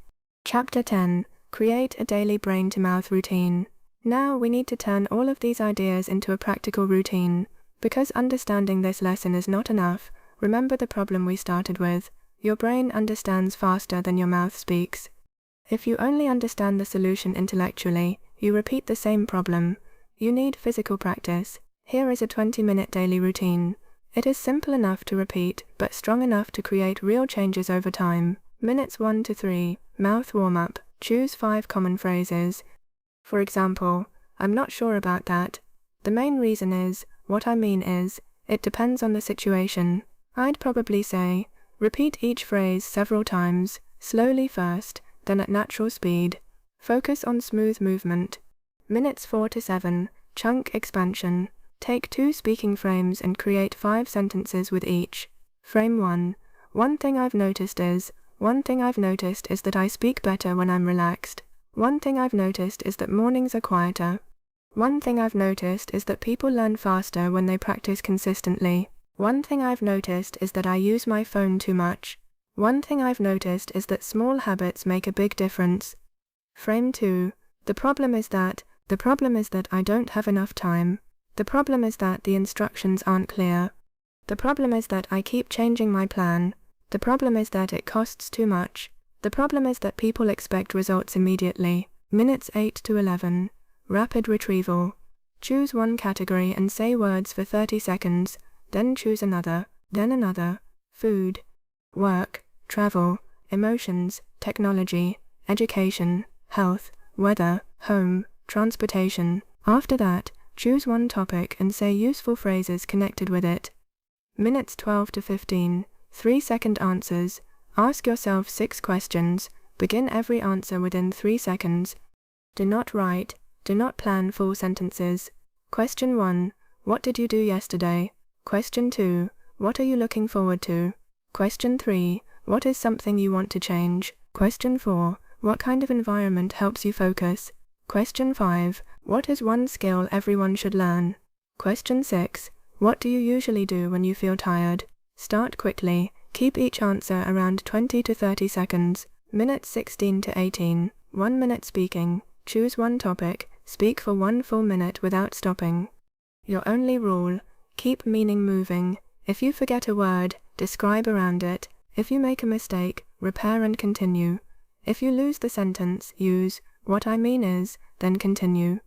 [SPEAKER 1] Chapter 10. Create a daily brain-to-mouth routine. Now we need to turn all of these ideas into a practical routine. Because understanding this lesson is not enough, remember the problem we started with. Your brain understands faster than your mouth speaks. If you only understand the solution intellectually, you repeat the same problem. You need physical practice. Here is a 20-minute daily routine. It is simple enough to repeat, but strong enough to create real changes over time. Minutes 1 to 3. Mouth warm-up. Choose 5 common phrases. For example, I'm not sure about that. The main reason is, what I mean is, it depends on the situation. I'd probably say, repeat each phrase several times, slowly first, then at natural speed. Focus on smooth movement. Minutes 4 to 7. Chunk expansion. Take 2 speaking frames and create 5 sentences with each. Frame 1. One thing I've noticed is that I speak better when I'm relaxed. One thing I've noticed is that mornings are quieter. One thing I've noticed is that people learn faster when they practice consistently. One thing I've noticed is that I use my phone too much. One thing I've noticed is that small habits make a big difference. Frame 2. The problem is that I don't have enough time. The problem is that the instructions aren't clear. The problem is that I keep changing my plan. The problem is that it costs too much. The problem is that people expect results immediately. Minutes 8 to 11. Rapid retrieval. Choose one category and say words for 30 seconds, then choose another, then another. Food, work, travel, emotions, technology, education, health, weather, home, transportation. After that, choose one topic and say useful phrases connected with it. Minutes 12 to 15. 3-second answers. Ask yourself 6 questions. Begin every answer within 3 seconds. Do not write. Do not plan full sentences. Question 1. What did you do yesterday? Question 2. What are you looking forward to? Question 3. What is something you want to change? Question 4. What kind of environment helps you focus? Question 5. What is one skill everyone should learn? Question 6. What do you usually do when you feel tired? Start quickly. Keep each answer around 20 to 30 seconds. Minutes 16 to 18. 1 minute speaking. Choose one topic. Speak for 1 full minute without stopping. Your only rule: keep meaning moving. If you forget a word, describe around it. If you make a mistake, repair and continue. If you lose the sentence, use "what I mean is," then continue.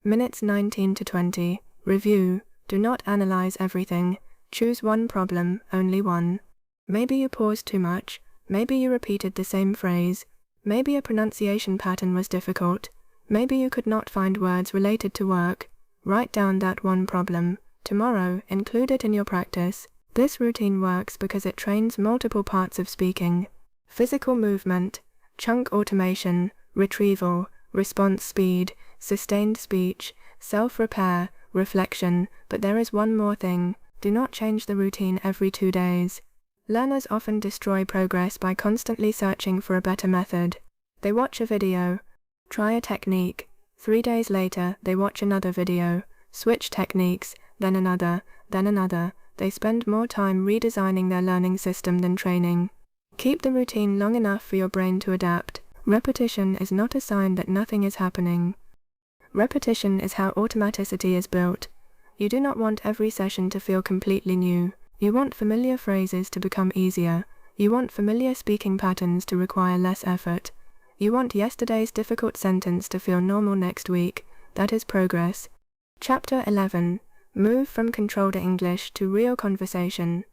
[SPEAKER 1] Minutes 19 to 20. Review. Do not analyze everything. Choose one problem, only one. Maybe you paused too much. Maybe you repeated the same phrase. Maybe a pronunciation pattern was difficult. Maybe you could not find words related to work. Write down that one problem. Tomorrow, include it in your practice. This routine works because it trains multiple parts of speaking: physical movement, chunk automation, retrieval, response speed, sustained speech, self-repair, reflection. But there is one more thing: do not change the routine every 2 days. Learners often destroy progress by constantly searching for a better method. They watch a video, try a technique. 3 days later, they watch another video, switch techniques, then another, then another. They spend more time redesigning their learning system than training. Keep the routine long enough for your brain to adapt. Repetition is not a sign that nothing is happening. Repetition is how automaticity is built. You do not want every session to feel completely new. You want familiar phrases to become easier. You want familiar speaking patterns to require less effort. You want yesterday's difficult sentence to feel normal next week. That is progress. Chapter 11. Move from controlled English to real conversation.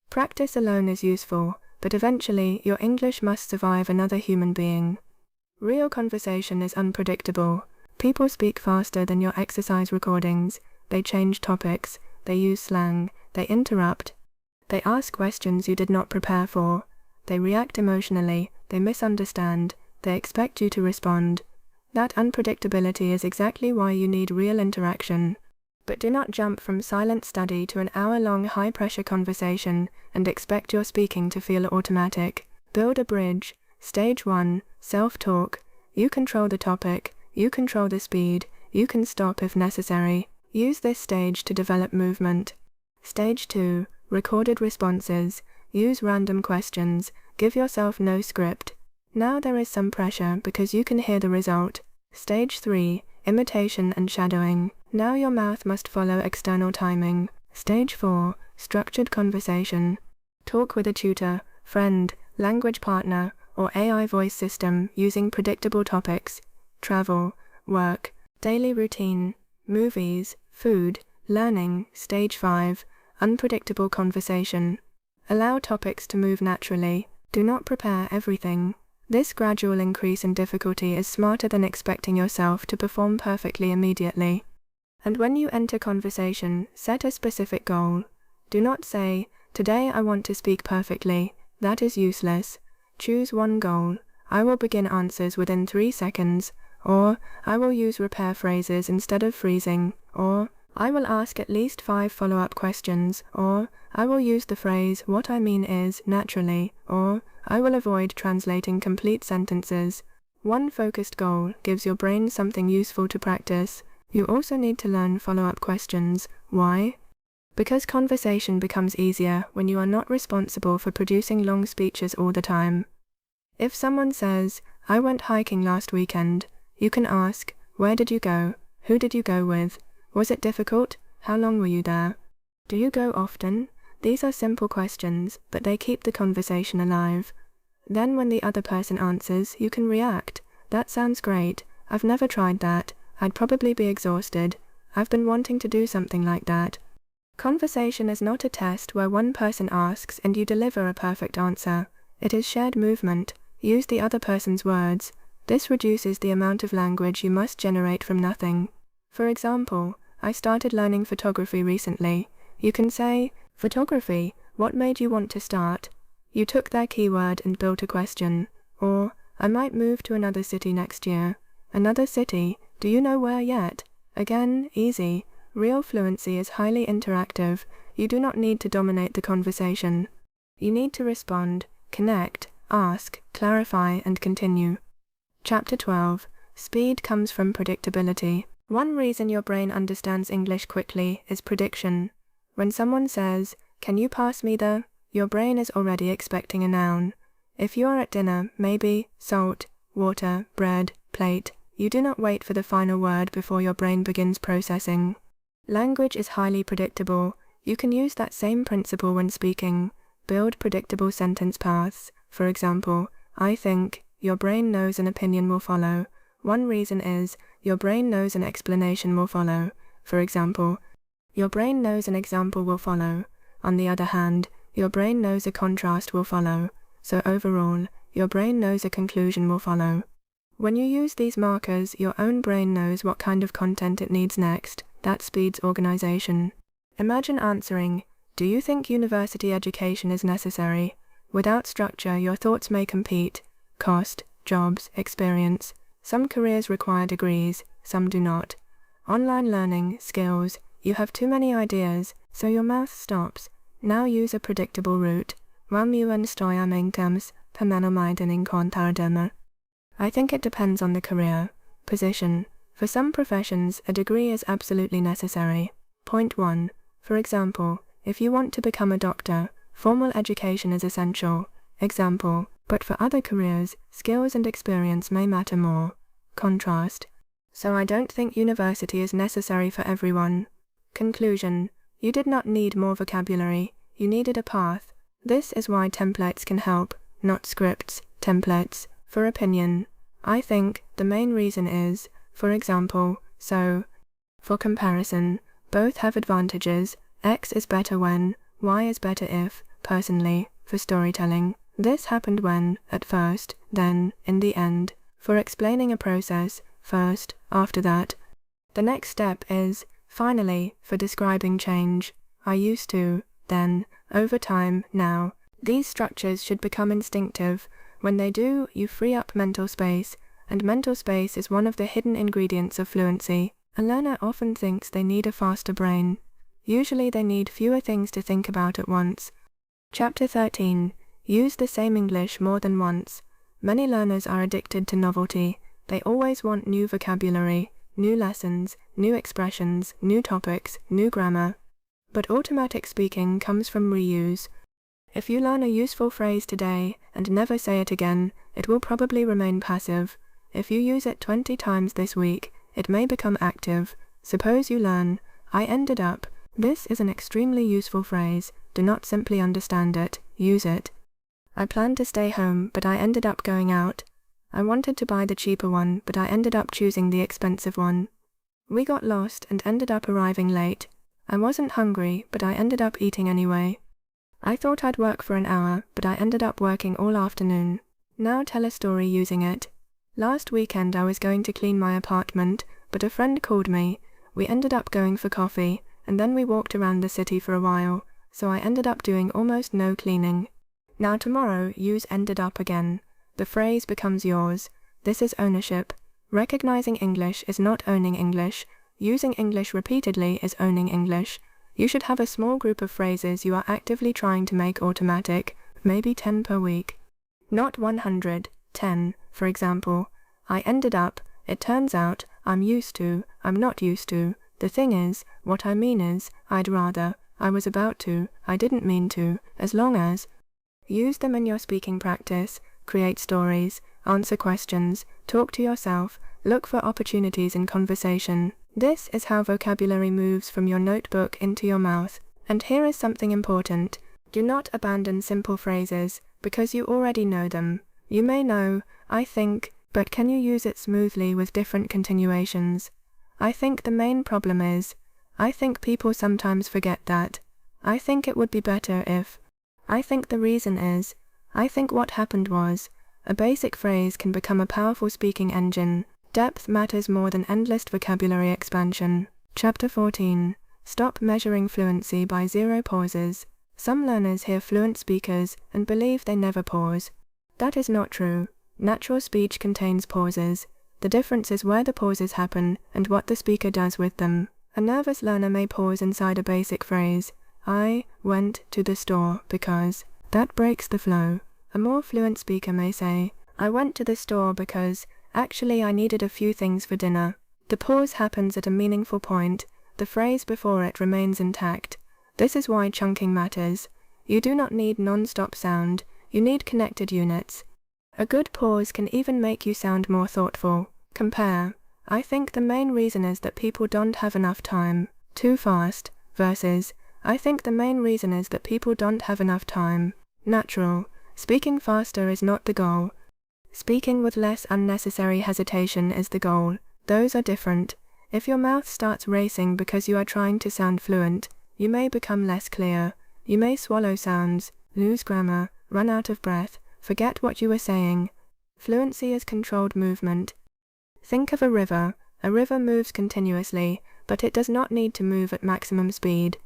[SPEAKER 1] Practice alone is useful, but eventually your English must survive another human being. Real conversation is unpredictable. People speak faster than your exercise recordings. They change topics. They use slang. They interrupt. They ask questions you did not prepare for. They react emotionally. They misunderstand. They expect you to respond. That unpredictability is exactly why you need real interaction. But do not jump from silent study to an hour-long high-pressure conversation and expect your speaking to feel automatic. Build a bridge. Stage 1. Self-talk. You control the topic. You control the speed. You can stop if necessary. Use this stage to develop movement. Stage 2. Recorded responses. Use random questions. Give yourself no script. Now there is some pressure because you can hear the result. Stage 3. Imitation and shadowing. Now your mouth must follow external timing. Stage 4. Structured conversation. Talk with a tutor, friend, language partner, or AI voice system using predictable topics: travel, work, daily routine, movies, food, learning. Stage 5. Unpredictable conversation. Allow topics to move naturally. Do not prepare everything. This gradual increase in difficulty is smarter than expecting yourself to perform perfectly immediately. And when you enter conversation, set a specific goal. Do not say, "Today I want to speak perfectly." That is useless. Choose one goal. I will begin answers within 3 seconds, or I will use repair phrases instead of freezing, or I will ask at least 5 follow-up questions, or I will use the phrase "what I mean is" naturally, or I will avoid translating complete sentences. One focused goal gives your brain something useful to practice. You also need to learn follow-up questions. Why? Because conversation becomes easier when you are not responsible for producing long speeches all the time. If someone says, "I went hiking last weekend," you can ask, "Where did you go? Who did you go with? Was it difficult? How long were you there? Do you go often?" These are simple questions, but they keep the conversation alive. Then when the other person answers, you can react. "That sounds great. I've never tried that. I'd probably be exhausted. I've been wanting to do something like that." Conversation is not a test where one person asks and you deliver a perfect answer. It is shared movement. Use the other person's words. This reduces the amount of language you must generate from nothing. For example, I started learning photography recently. You can say, "Photography, what made you want to start?" You took their keyword and built a question. Or, "I might move to another city next year." Another city, do you know where yet? Again, easy. Real fluency is highly interactive. You do not need to dominate the conversation. You need to respond, connect, ask, clarify, and continue. Chapter 12. Speed comes from predictability. One reason your brain understands English quickly is prediction. When someone says, "Can you pass me the," your brain is already expecting a noun. If you are at dinner, maybe, salt, water, bread, plate. You do not wait for the final word before your brain begins processing. Language is highly predictable. You can use that same principle when speaking. Build predictable sentence paths. For example, "I think," your brain knows an opinion will follow. One reason is, your brain knows an explanation will follow. For example, your brain knows an example will follow. On the other hand, your brain knows a contrast will follow. So overall, your brain knows a conclusion will follow. When you use these markers, your own brain knows what kind of content it needs next. That speeds organization. Imagine answering, do you think university education is necessary? Without structure, your thoughts may compete. Cost, jobs, experience. Some careers require degrees, some do not. Online learning, skills. You have too many ideas, so your mouth stops. Now use a predictable route. Mam yuen stoja mengtams, pamenomaidening kontardema. I think it depends on the career. Position. For some professions, a degree is absolutely necessary. Point 1. For example, if you want to become a doctor, formal education is essential. Example, but for other careers, skills and experience may matter more. Contrast. So I don't think university is necessary for everyone. Conclusion. You did not need more vocabulary, you needed a path. This is why templates can help, not scripts, templates. For opinion. I think the main reason is, for example, so. For comparison, both have advantages. X is better when, Y is better if. Personally, for storytelling, this happened when, at first, then, in the end. For explaining a process, first, after that. The next step is, finally, for describing change. I used to, then, over time, now. These structures should become instinctive. When they do, you free up mental space, and mental space is one of the hidden ingredients of fluency. A learner often thinks they need a faster brain. Usually they need fewer things to think about at once. Chapter 13. Use the same English more than once. Many learners are addicted to novelty. They always want new vocabulary, new lessons, new expressions, new topics, new grammar. But automatic speaking comes from reuse. If you learn a useful phrase today and never say it again, it will probably remain passive. If you use it 20 times this week, it may become active. Suppose you learn, I ended up. This is an extremely useful phrase. Do not simply understand it, use it. I planned to stay home, but I ended up going out. I wanted to buy the cheaper one, but I ended up choosing the expensive one. We got lost and ended up arriving late. I wasn't hungry, but I ended up eating anyway. I thought I'd work for an hour, but I ended up working all afternoon. Now tell a story using it. Last weekend I was going to clean my apartment, but a friend called me. We ended up going for coffee, and then we walked around the city for a while, so I ended up doing almost no cleaning. Now tomorrow use ended up again. The phrase becomes yours. This is ownership. Recognizing English is not owning English. Using English repeatedly is owning English. You should have a small group of phrases you are actively trying to make automatic, maybe 10 per week. Not 100, 10, for example. I ended up, it turns out, I'm used to, I'm not used to. The thing is, what I mean is, I'd rather, I was about to, I didn't mean to, as long as. Use them in your speaking practice, create stories, answer questions, talk to yourself, look for opportunities in conversation. This is how vocabulary moves from your notebook into your mouth. And here is something important. Do not abandon simple phrases, because you already know them. You may know, I think, but can you use it smoothly with different continuations? I think the main problem is, I think people sometimes forget that. I think it would be better if. I think the reason is, I think what happened was. A basic phrase can become a powerful speaking engine. Depth matters more than endless vocabulary expansion. Chapter 14. Stop measuring fluency by zero pauses. Some learners hear fluent speakers and believe they never pause. That is not true. Natural speech contains pauses. The difference is where the pauses happen and what the speaker does with them. A nervous learner may pause inside a basic phrase. I went to the store because. That breaks the flow. A more fluent speaker may say, I went to the store because. Actually, I needed a few things for dinner. The pause happens at a meaningful point. The phrase before it remains intact. This is why chunking matters. You do not need non-stop sound. You need connected units. A good pause can even make you sound more thoughtful. Compare. I think the main reason is that people don't have enough time. Too fast. Versus. I think the main reason is that people don't have enough time. Natural. Speaking faster is not the goal. Speaking with less unnecessary hesitation is the goal. Those are different. If your mouth starts racing because you are trying to sound fluent, you may become less clear. You may swallow sounds, lose grammar, run out of breath, forget what you were saying. Fluency is controlled movement. Think of a river. A river moves continuously, but it does not need to move at maximum speed.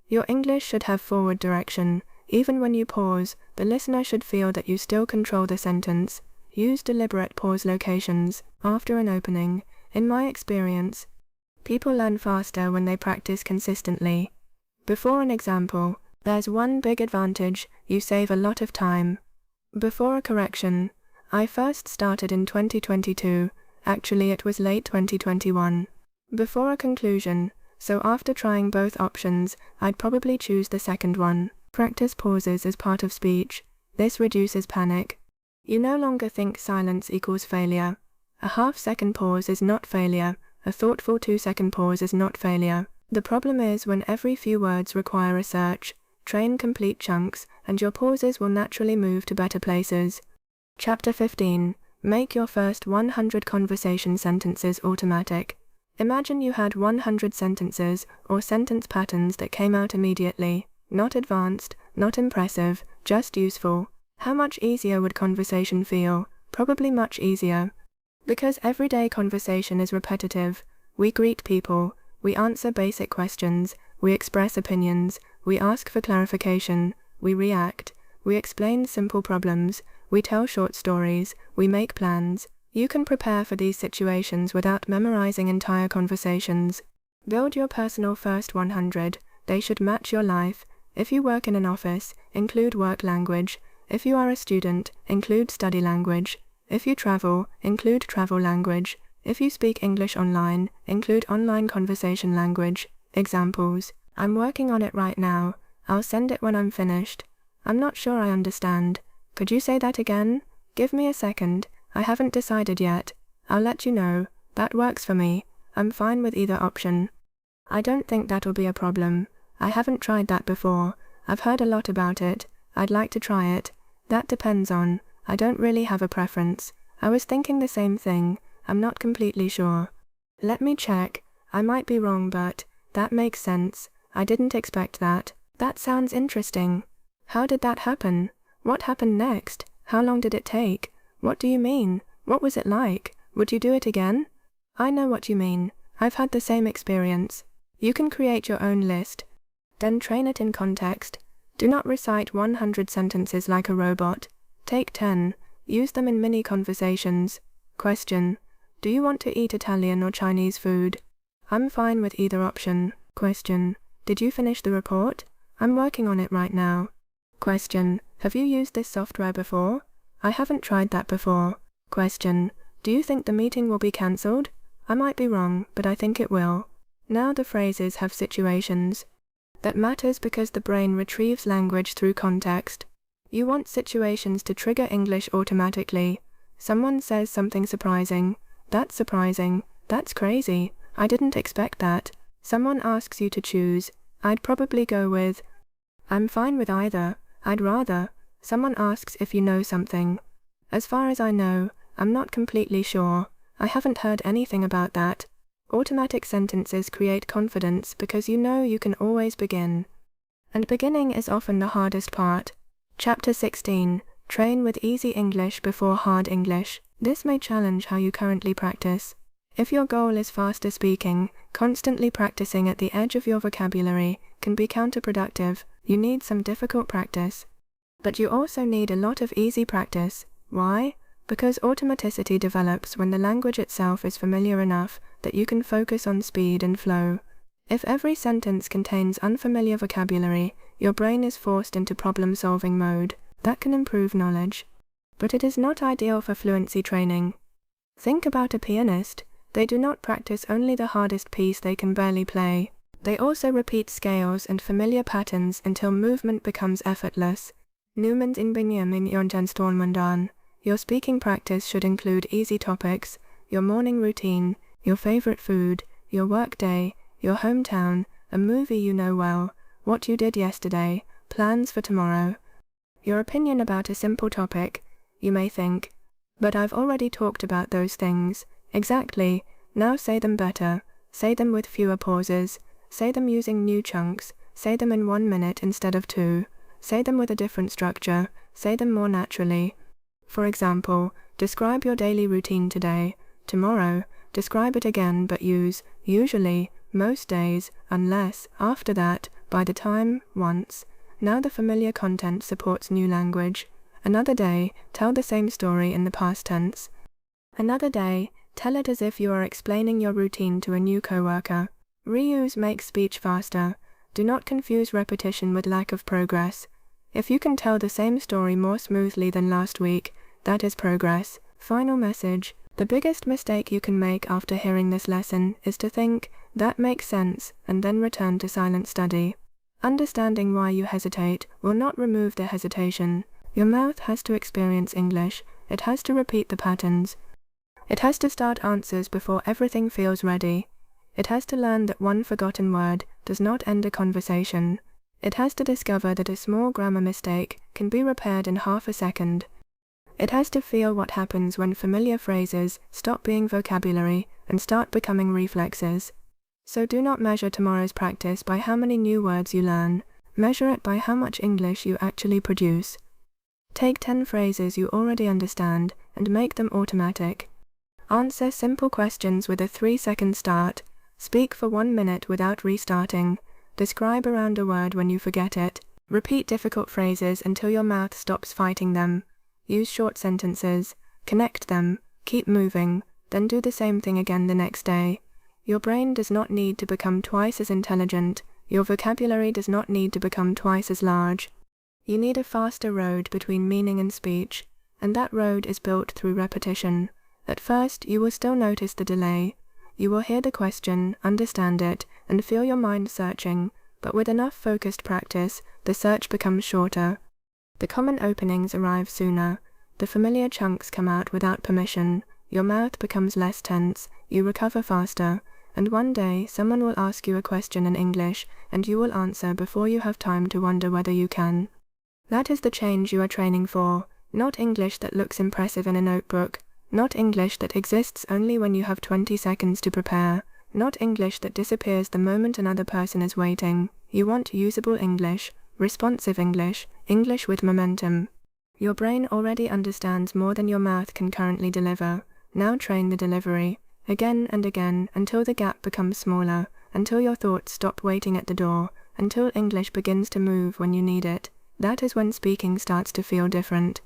[SPEAKER 1] Your English should have forward direction. Even when you pause, the listener should feel that you still control the sentence. Use deliberate pause locations after an opening. In my experience, people learn faster when they practice consistently. Before an example, there's one big advantage: you save a lot of time. Before a correction, I first started in 2022, actually it was late 2021. Before a conclusion, so after trying both options, I'd probably choose the second one. Practice pauses as part of speech. This reduces panic. You no longer think silence equals failure. A half-second pause is not failure. A thoughtful 2-second pause is not failure. The problem is when every few words require a search. Train complete chunks, and your pauses will naturally move to better places. Chapter 15. Make your first 100 conversation sentences automatic. Imagine you had 100 sentences or sentence patterns that came out immediately. Not advanced, not impressive, just useful. How much easier would conversation feel? Probably much easier. Because everyday conversation is repetitive. We greet people, we answer basic questions, we express opinions, we ask for clarification, we react, we explain simple problems, we tell short stories, we make plans. You can prepare for these situations without memorizing entire conversations. Build your personal first 100. They should match your life. If you work in an office, include work language. If you are a student, include study language. If you travel, include travel language. If you speak English online, include online conversation language. Examples: I'm working on it right now. I'll send it when I'm finished. I'm not sure I understand. Could you say that again? Give me a second. I haven't decided yet. I'll let you know. That works for me. I'm fine with either option. I don't think that'll be a problem. I haven't tried that before. I've heard a lot about it. I'd like to try it. That depends on. I don't really have a preference. I was thinking the same thing. I'm not completely sure. Let me check. I might be wrong, but that makes sense. I didn't expect that. That sounds interesting. How did that happen? What happened next? How long did it take? What do you mean? What was it like? Would you do it again? I know what you mean. I've had the same experience. You can create your own list. Then train it in context. Do not recite 100 sentences like a robot. Take 10. Use them in mini conversations. Question: do you want to eat Italian or Chinese food? I'm fine with either option. Question: did you finish the report? I'm working on it right now. Question: have you used this software before? I haven't tried that before. Question: do you think the meeting will be cancelled? I might be wrong, but I think it will. Now the phrases have situations. That matters because the brain retrieves language through context. You want situations to trigger English automatically. Someone says something surprising. That's surprising. That's crazy. I didn't expect that. Someone asks you to choose. I'd probably go with, I'm fine with either. I'd rather. Someone asks if you know something. As far as I know, I'm not completely sure. I haven't heard anything about that. Automatic sentences create confidence because you know you can always begin. And beginning is often the hardest part. Chapter 16. Train with easy English before hard English. This may challenge how you currently practice. If your goal is faster speaking, constantly practicing at the edge of your vocabulary can be counterproductive. You need some difficult practice. But you also need a lot of easy practice. Why? Because automaticity develops when the language itself is familiar enough that you can focus on speed and flow. If every sentence contains unfamiliar vocabulary, your brain is forced into problem-solving mode. That can improve knowledge. But it is not ideal for fluency training. Think about a pianist. They do not practice only the hardest piece they can barely play. They also repeat scales and familiar patterns until movement becomes effortless. Newman's inbegripen in Jonstolmandan. Your speaking practice should include easy topics, your morning routine, your favorite food, your work day, your hometown, a movie you know well, what you did yesterday, plans for tomorrow. Your opinion about a simple topic. You may think, But I've already talked about those things. Exactly. Now say them better. Say them with fewer pauses. Say them using new chunks. Say them in 1 minute instead of 2. Say them with a different structure. Say them more naturally. For example, describe your daily routine today. Tomorrow, describe it again but use usually, most days, unless, after that, by the time, once. Now the familiar content supports new language. Another day, tell the same story in the past tense. Another day, tell it as if you are explaining your routine to a new coworker. Reuse makes speech faster. Do not confuse repetition with lack of progress. If you can tell the same story more smoothly than last week, that is progress. Final message. The biggest mistake you can make after hearing this lesson is to think, that makes sense, and then return to silent study. Understanding why you hesitate will not remove the hesitation. Your mouth has to experience English. It has to repeat the patterns. It has to start answers before everything feels ready. It has to learn that one forgotten word does not end a conversation. It has to discover that a small grammar mistake can be repaired in half a second. It has to feel what happens when familiar phrases stop being vocabulary and start becoming reflexes. So do not measure tomorrow's practice by how many new words you learn. Measure it by how much English you actually produce. Take 10 phrases you already understand and make them automatic. Answer simple questions with a 3-second start. Speak for 1 minute without restarting. Describe around a word when you forget it. Repeat difficult phrases until your mouth stops fighting them. Use short sentences. Connect them. Keep moving. Then do the same thing again the next day. Your brain does not need to become twice as intelligent. Your vocabulary does not need to become twice as large. You need a faster road between meaning and speech, and that road is built through repetition. At first, you will still notice the delay. You will hear the question, understand it, and feel your mind searching, but with enough focused practice, the search becomes shorter. The common openings arrive sooner. The familiar chunks come out without permission. Your mouth becomes less tense. You recover faster. And one day, someone will ask you a question in English, and you will answer before you have time to wonder whether you can. That is the change you are training for. Not English that looks impressive in a notebook. Not English that exists only when you have 20 seconds to prepare. Not English that disappears the moment another person is waiting. You want usable English, responsive English, English with momentum. Your brain already understands more than your mouth can currently deliver. Now train the delivery, again and again, until the gap becomes smaller, until your thoughts stop waiting at the door, until English begins to move when you need it. That is when speaking starts to feel different.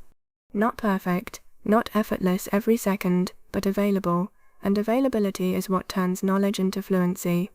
[SPEAKER 1] Not perfect, not effortless every second, but available, and availability is what turns knowledge into fluency.